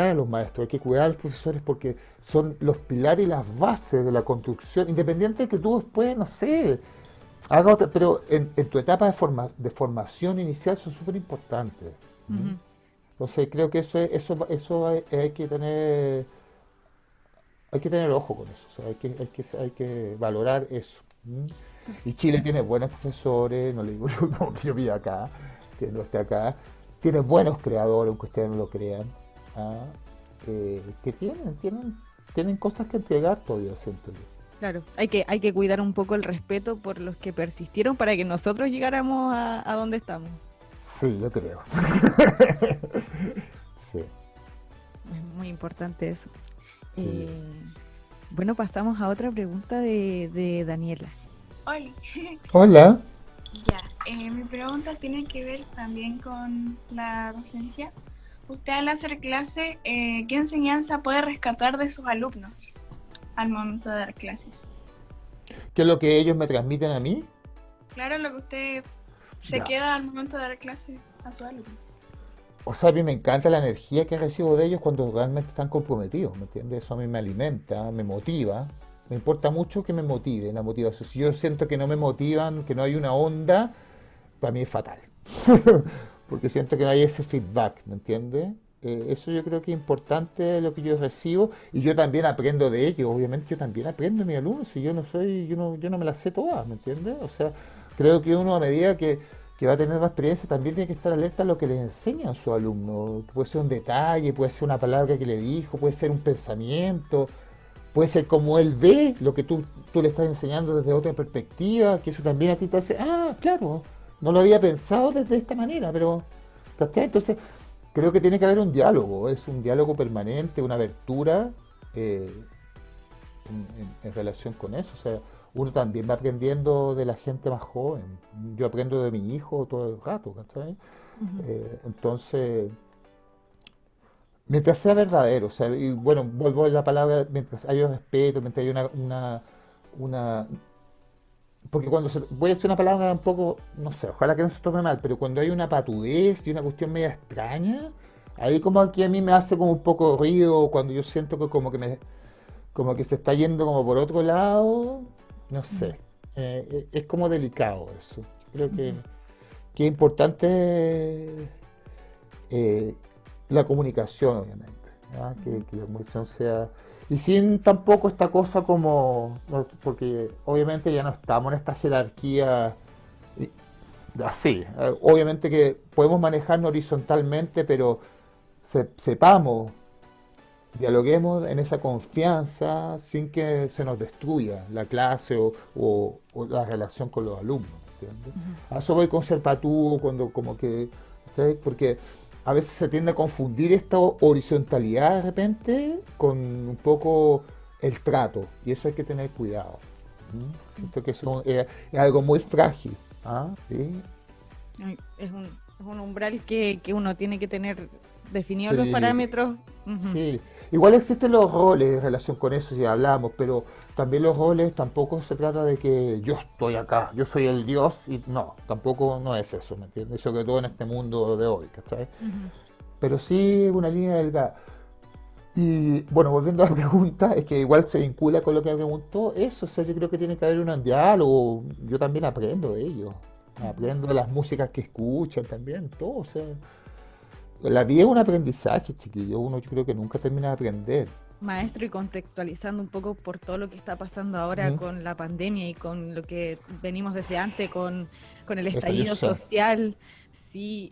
a los maestros, hay que cuidar a los profesores porque son los pilares y las bases de la construcción, independiente de que tú después, no sé, pero en tu etapa de formación inicial son súper importantes. Entonces creo que eso hay que tener ojo con eso, o sea, hay que valorar eso. Y Chile tiene buenos profesores, no le digo yo como que yo vivo acá, que no esté acá, tiene buenos creadores, aunque ustedes no lo crean, que tienen cosas que entregar todavía, siento yo. Claro, hay que cuidar un poco el respeto por los que persistieron para que nosotros llegáramos a donde estamos. Sí, yo creo. Sí. Es muy importante eso. Sí. Bueno, pasamos a otra pregunta de Daniela. Hola. Hola. Ya, mi pregunta tiene que ver también con la docencia. Usted al hacer clase, ¿qué enseñanza puede rescatar de sus alumnos al momento de dar clases? ¿Qué es lo que ellos me transmiten a mí? Claro, lo que usted se Ya. queda al momento de dar clases a sus alumnos. O sea, a mí me encanta la energía que recibo de ellos cuando realmente están comprometidos, ¿me entiendes? Eso a mí me alimenta, me motiva. Me importa mucho que me motiven, la motivación. Si yo siento que no me motivan, que no hay una onda, para mí es fatal. Porque siento que no hay ese feedback, ¿me entiendes? Eso yo creo que es importante lo que yo recibo y yo también aprendo de ellos. Obviamente yo también aprendo de mis alumnos. Si yo no me las sé todas, ¿me entiendes? O sea, creo que uno a medida que va a tener más experiencia también tiene que estar alerta a lo que les enseñan a sus alumnos. Puede ser un detalle, puede ser una palabra que le dijo, puede ser un pensamiento. Puede ser como él ve lo que tú le estás enseñando desde otra perspectiva, que eso también a ti te hace, claro, no lo había pensado desde esta manera, pero, ¿cachai? Entonces, creo que tiene que haber un diálogo, es un diálogo permanente, una abertura en relación con eso. O sea, uno también va aprendiendo de la gente más joven. Yo aprendo de mi hijo todo el rato, ¿cachai? Entonces... Mientras sea verdadero, o sea, y bueno, vuelvo a la palabra, mientras haya respeto, mientras haya una... Porque voy a decir una palabra un poco, no sé, ojalá que no se tome mal, pero cuando hay una patudez y una cuestión media extraña, ahí como que a mí me hace como un poco ruido, cuando yo siento que como que se está yendo como por otro lado, no sé, es como delicado eso. Creo que es importante la comunicación, obviamente, ¿ya? Que la comunicación sea... Y sin tampoco esta cosa como... Porque obviamente ya no estamos en esta jerarquía así. Obviamente que podemos manejarnos horizontalmente, pero sepamos, dialoguemos en esa confianza sin que se nos destruya la clase o la relación con los alumnos, ¿entiendes? A eso voy con ser patúo, cuando como que... ¿sabes? Porque... A veces se tiende a confundir esta horizontalidad de repente con un poco el trato, y eso hay que tener cuidado. Siento que eso es algo muy frágil. ¿Sí? Es un umbral que uno tiene que tener definidos los Sí. parámetros. Sí, igual existen los roles en relación con eso si hablamos, pero también los roles tampoco se trata de que yo estoy acá, yo soy el Dios y no, tampoco no es eso, ¿me entiendes? Sobre todo en este mundo de hoy, ¿cachai? Pero sí una línea delgada. Y bueno, volviendo a la pregunta, es que igual se vincula con lo que me preguntó, eso, o sea, yo creo que tiene que haber un diálogo, yo también aprendo de ellos, aprendo de las músicas que escuchan también, todo, o sea... La vida es un aprendizaje, chiquillo. Uno yo creo que nunca termina de aprender. Maestro, y contextualizando un poco por todo lo que está pasando ahora con la pandemia y con lo que venimos desde antes, con el estallido social, sí,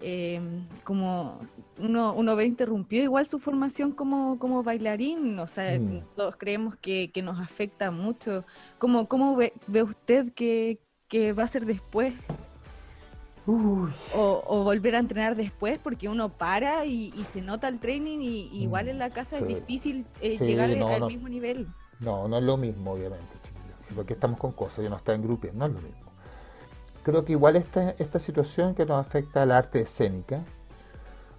como uno ve interrumpido igual su formación como bailarín, o sea, todos creemos que nos afecta mucho. ¿Cómo ve usted que que va a ser después? Uy, O volver a entrenar después, porque uno para y se nota el training y igual en la casa es sí. difícil Sí, llegar no, al no. mismo nivel. No es lo mismo, obviamente, chiquillos. Porque estamos con cosas, yo no está en grupos, no es lo mismo. Creo que igual esta situación que nos afecta a la arte escénica,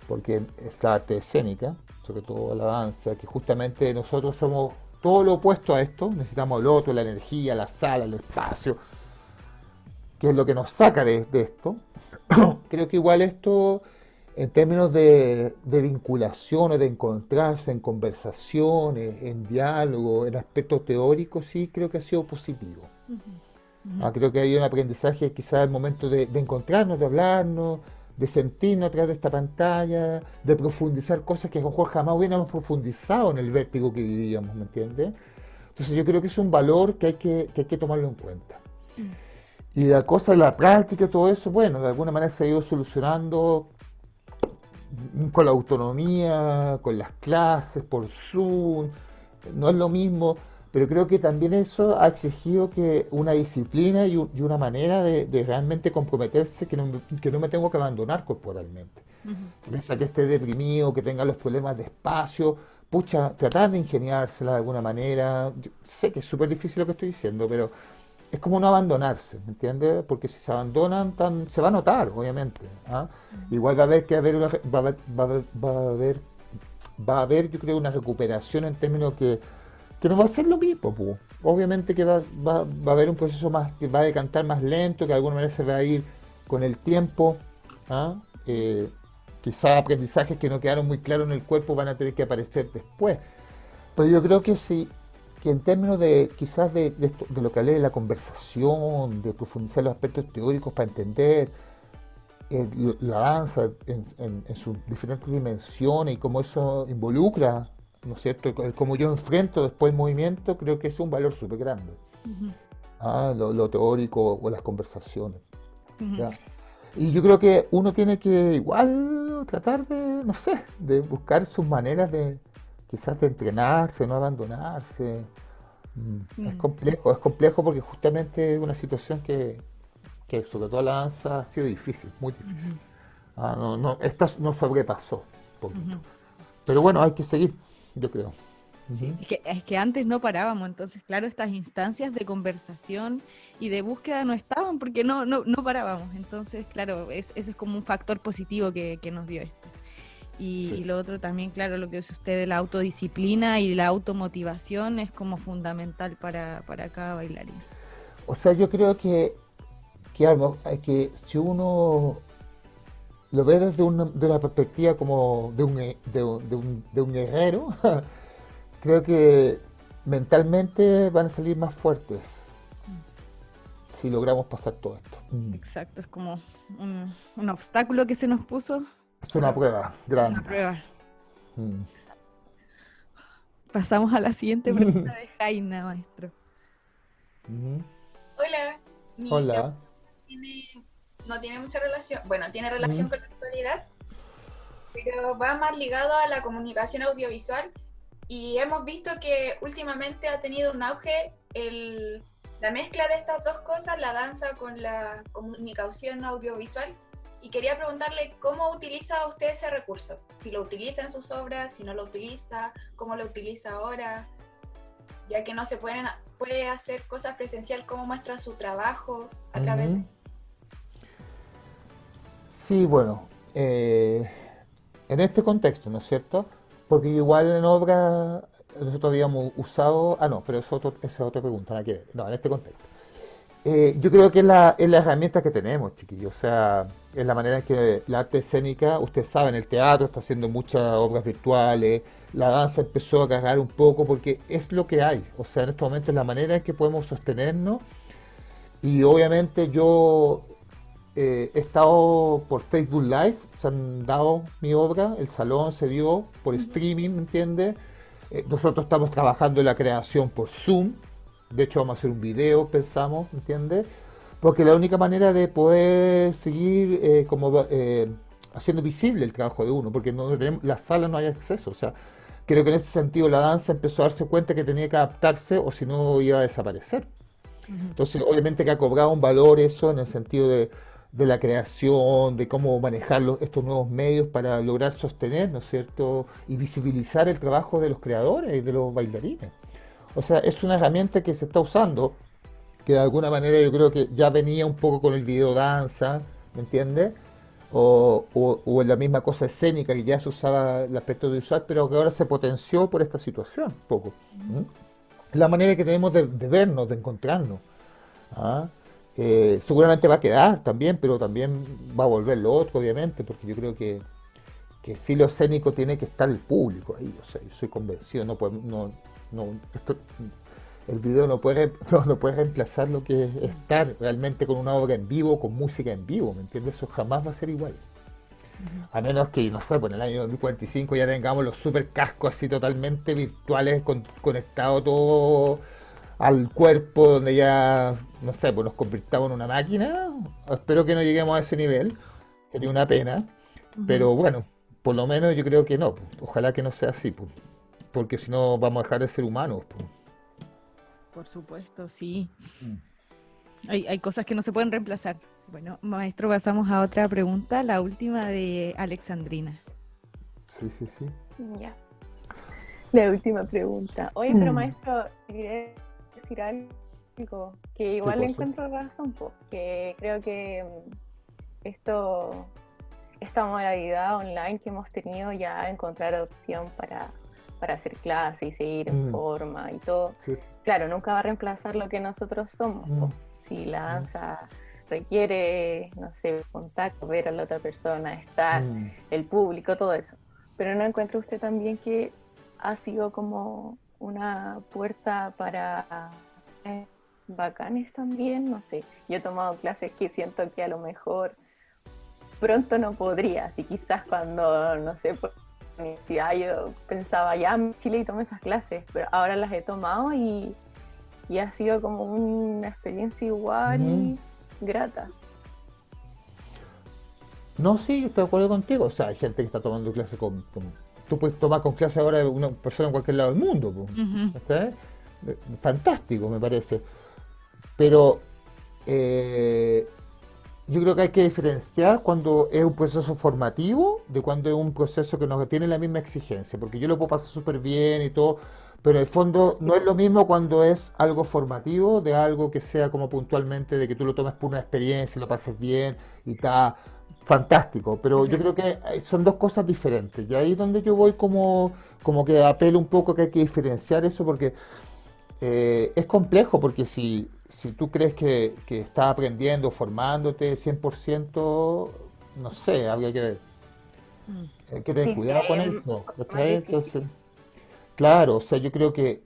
porque es la arte escénica, sobre todo la danza, que justamente nosotros somos todo lo opuesto a esto, necesitamos el otro, la energía, la sala, el espacio, que es lo que nos saca de esto. Creo que igual esto, en términos de vinculaciones, de encontrarse en conversaciones, en diálogo, en aspectos teóricos, sí creo que ha sido positivo. Creo que hay un aprendizaje quizás al momento de encontrarnos, de hablarnos, de sentirnos a través de esta pantalla, de profundizar cosas que a lo mejor jamás hubiéramos profundizado en el vértigo que vivíamos, ¿me entiendes? Entonces yo creo que es un valor que hay que tomarlo en cuenta. Y la cosa, la práctica, todo eso, bueno, de alguna manera se ha ido solucionando con la autonomía, con las clases, por Zoom, no es lo mismo, pero creo que también eso ha exigido que una disciplina y una manera de realmente comprometerse que no me tengo que abandonar corporalmente. Piensa que esté deprimido, que tenga los problemas de espacio, pucha, tratar de ingeniársela de alguna manera. Yo sé que es súper difícil lo que estoy diciendo, pero es como no abandonarse, ¿me entiendes? Porque si se abandonan, se va a notar, obviamente. Igual va a haber va a haber, yo creo, una recuperación en términos que no va a ser lo mismo, pues. Obviamente que va a haber un proceso más que va a decantar más lento, que de alguna manera se va a ir con el tiempo. Quizás aprendizajes que no quedaron muy claros en el cuerpo van a tener que aparecer después. Pero yo creo que sí, que en términos de quizás de lo que hablé de la conversación, de profundizar los aspectos teóricos para entender la danza en sus diferentes dimensiones y cómo eso involucra, ¿no es cierto? Cómo yo enfrento después el movimiento, creo que es un valor súper grande. Lo teórico o las conversaciones. ¿Ya? Y yo creo que uno tiene que igual tratar de, no sé, de buscar sus maneras de quizás de entrenarse, no abandonarse. Es complejo porque justamente es una situación que sobre todo la danza ha sido difícil, muy difícil. Esta no sobrepasó un poquito. Pero bueno, hay que seguir, yo creo. Sí, es que antes no parábamos, entonces claro, estas instancias de conversación y de búsqueda no estaban porque no parábamos, entonces claro, ese es como un factor positivo que nos dio esto. Y lo otro también, claro, lo que dice usted de la autodisciplina y la automotivación es como fundamental para cada bailarín. O sea, yo creo que si uno lo ve desde una perspectiva como de un guerrero, creo que mentalmente van a salir más fuertes si logramos pasar todo esto. Exacto, es como un obstáculo que se nos puso. Es una prueba grande. Una prueba. Pasamos a la siguiente pregunta de Jaina, maestro. Hola. Hola. No tiene mucha relación, bueno, tiene relación con la actualidad, pero va más ligado a la comunicación audiovisual y hemos visto que últimamente ha tenido un auge la mezcla de estas dos cosas, la danza con la comunicación audiovisual. Y quería preguntarle cómo utiliza usted ese recurso, si lo utiliza en sus obras, si no lo utiliza, cómo lo utiliza ahora, ya que no se puede hacer cosas presencial, cómo muestra su trabajo a través de... Sí, bueno, en este contexto, ¿no es cierto? Porque igual en obra nosotros habíamos usado, pero esa es otra pregunta, nada que ver. No, en este contexto. Yo creo que es la herramienta que tenemos, chiquillos. O sea, es la manera en que la arte escénica, ustedes saben, el teatro está haciendo muchas obras virtuales, la danza empezó a cargar un poco porque es lo que hay. O sea, en estos momentos es la manera en que podemos sostenernos. Y obviamente yo he estado por Facebook Live, se han dado mi obra, el salón se dio por streaming, ¿me entiendes? Nosotros estamos trabajando en la creación por Zoom. De hecho, vamos a hacer un video, pensamos, ¿entiendes? Porque la única manera de poder seguir haciendo visible el trabajo de uno, porque no tenemos, la sala no hay acceso. O sea, creo que en ese sentido la danza empezó a darse cuenta que tenía que adaptarse o si no iba a desaparecer. Entonces, obviamente que ha cobrado un valor eso en el sentido de la creación, de cómo manejar estos nuevos medios para lograr sostener, ¿no es cierto? Y visibilizar el trabajo de los creadores y de los bailarines. O sea, es una herramienta que se está usando, que de alguna manera yo creo que ya venía un poco con el video danza, ¿me entiendes? O en la misma cosa escénica que ya se usaba el aspecto visual, pero que ahora se potenció por esta situación, un poco. La manera que tenemos de vernos, de encontrarnos. ¿Ah? Seguramente va a quedar también, pero también va a volver lo otro, obviamente, porque yo creo que sí lo escénico tiene que estar el público ahí, o sea, yo soy convencido, el video no puede reemplazar lo que es estar realmente con una obra en vivo, con música en vivo, ¿me entiendes? Eso jamás va a ser igual. A menos que, no sé, pues en el año 2045 ya tengamos los super cascos así totalmente virtuales, conectados todo al cuerpo, donde ya, no sé, pues nos convirtamos en una máquina. Espero que no lleguemos a ese nivel, sería una pena, pero bueno, por lo menos yo creo que no, pues. Ojalá que no sea así, pues, porque si no vamos a dejar de ser humanos, pues. Por supuesto, sí. Hay cosas que no se pueden reemplazar. Bueno, maestro, pasamos a otra pregunta, la última de Alexandrina. Sí. Ya. La última pregunta. Oye, pero maestro, quería decir algo que igual le encuentro razón, que creo que esta modalidad online que hemos tenido ya encontrar opción para hacer clases y seguir en forma y todo. Sí. Claro, nunca va a reemplazar lo que nosotros somos. Si la danza requiere, no sé, contacto, ver a la otra persona, estar, el público, todo eso. Pero ¿no encuentra usted también que ha sido como una puerta para bacanes también? No sé, yo he tomado clases que siento que a lo mejor pronto no podría, así quizás cuando, no sé, por la universidad yo pensaba ya en Chile y tomé esas clases, pero ahora las he tomado y ha sido como una experiencia igual y grata. No, sí, estoy de acuerdo contigo. O sea, hay gente que está tomando clases tú puedes tomar con clase ahora de una persona en cualquier lado del mundo. ¿Okay? Fantástico, me parece. Pero yo creo que hay que diferenciar cuando es un proceso formativo de cuando es un proceso que no tiene la misma exigencia. Porque yo lo puedo pasar súper bien y todo, pero en el fondo no es lo mismo cuando es algo formativo, de algo que sea como puntualmente, de que tú lo tomes por una experiencia, lo pases bien y está fantástico. Pero yo creo que son dos cosas diferentes. Y ahí es donde yo voy como que apelo un poco que hay que diferenciar eso, porque es complejo, porque si tú crees que estás aprendiendo, formándote 100%, no sé, habría que ver. Hay que tener cuidado con eso. Entonces, claro, o sea, yo creo que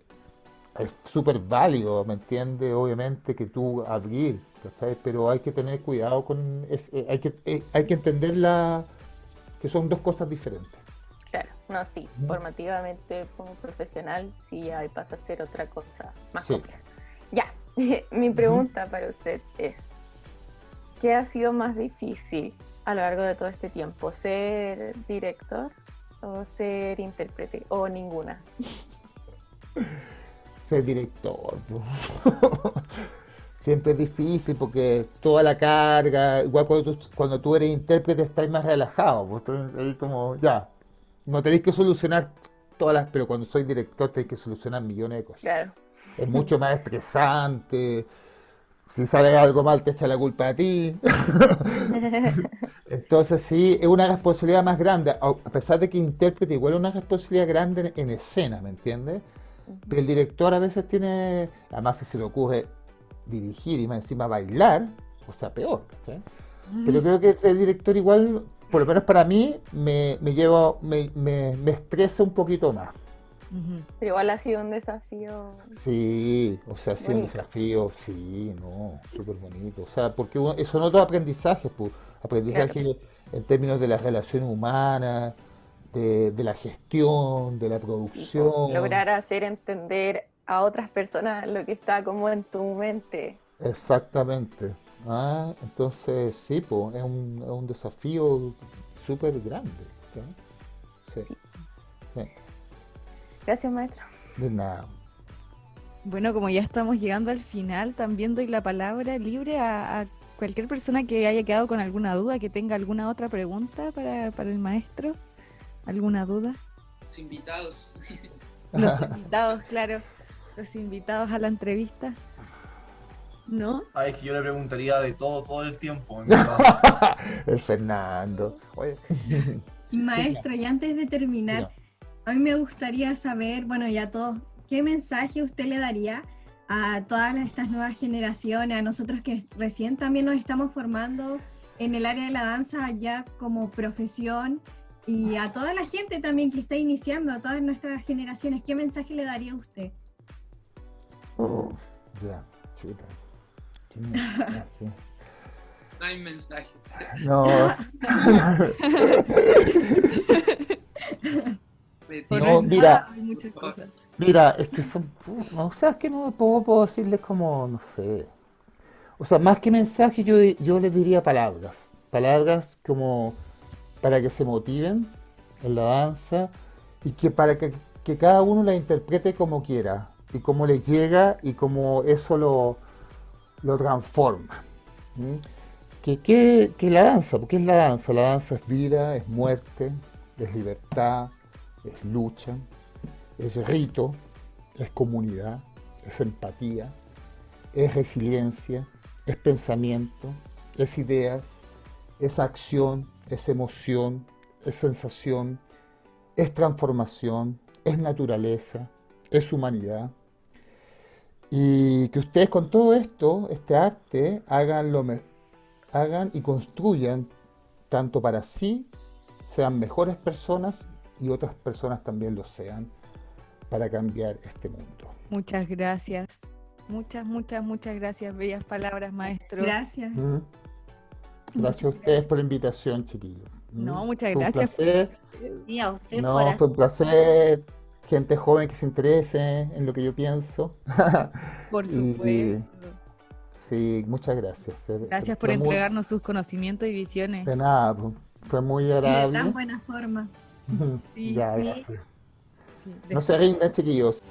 es súper válido, ¿me entiendes? Obviamente que tú abrir, ¿cachai? Pero hay que tener cuidado hay que entender que son dos cosas diferentes. Claro, no, sí, formativamente como profesional sí ya pasa a ser otra cosa más compleja. Ya, mi pregunta para usted es, ¿qué ha sido más difícil a lo largo de todo este tiempo? ¿Ser director o ser intérprete o ninguna? Ser director, siempre es difícil porque toda la carga, igual cuando tú eres intérprete estás más relajado, pues ahí como ya, no tenéis que solucionar pero cuando soy director tenéis que solucionar millones de cosas. Claro. Es mucho más estresante. Si sale algo mal te echa la culpa a ti. Entonces sí, es una responsabilidad más grande, a pesar de que intérprete igual es una responsabilidad grande en escena, ¿me entiendes? Pero el director a veces además si se le ocurre dirigir y más encima bailar, o sea, peor, ¿cachai? Pero creo que el director igual, por lo menos para mí, me estresa un poquito más. Pero igual ha sido un desafío. Sí, o sea, ha sido un desafío, sí, no, súper bonito. O sea, porque son otros aprendizajes, pues, aprendizaje en términos de las relaciones humanas, de la gestión, de la producción. Lograr hacer entender a otras personas lo que está como en tu mente. Exactamente. Entonces, sí, pues, es un desafío súper grande. ¿Sí? Sí. Gracias, maestro. De nada. Bueno, como ya estamos llegando al final, también doy la palabra libre a cualquier persona que haya quedado con alguna duda, que tenga alguna otra pregunta para el maestro. ¿Alguna duda? Los invitados. Los invitados, claro. Los invitados a la entrevista. ¿No? Es que yo le preguntaría de todo el tiempo. El Fernando. Oye. Maestro, y antes de terminar, a mí me gustaría saber, bueno, ya todos, ¿qué mensaje usted le daría a todas estas nuevas generaciones, a nosotros que recién también nos estamos formando en el área de la danza ya como profesión, y a toda la gente también que está iniciando, a todas nuestras generaciones? ¿Qué mensaje le daría a usted? Ya, chuta. No hay mensaje. No. No, mira. Hay muchas cosas. Mira, es que son... O sea, es que no puedo decirles como, no sé. O sea, más que mensaje, yo les diría palabras. Palabras como para que se motiven en la danza y que para que cada uno la interprete como quiera y como les llega y como eso lo transforma. Que la danza, porque es la danza. La danza es vida, es muerte, es libertad, es lucha, es rito, es comunidad, es empatía, es resiliencia, es pensamiento, es ideas, es acción, es emoción, es sensación, es transformación, es naturaleza, es humanidad. Y que ustedes con todo esto, este arte, hagan y construyan tanto para sí, sean mejores personas y otras personas también lo sean para cambiar este mundo. Muchas gracias. Muchas gracias. Bellas palabras, maestro. Gracias. Gracias a ustedes por la invitación, chiquillos. No, muchas fue gracias. Un placer. Sí, a usted Fue un placer. Gente joven que se interese en lo que yo pienso. Por supuesto. Sí, muchas gracias. Gracias por entregarnos sus conocimientos y visiones. De nada, fue muy agradable. De tan buena forma. Sí, ya, gracias. Sí, no se rindan, chiquillos.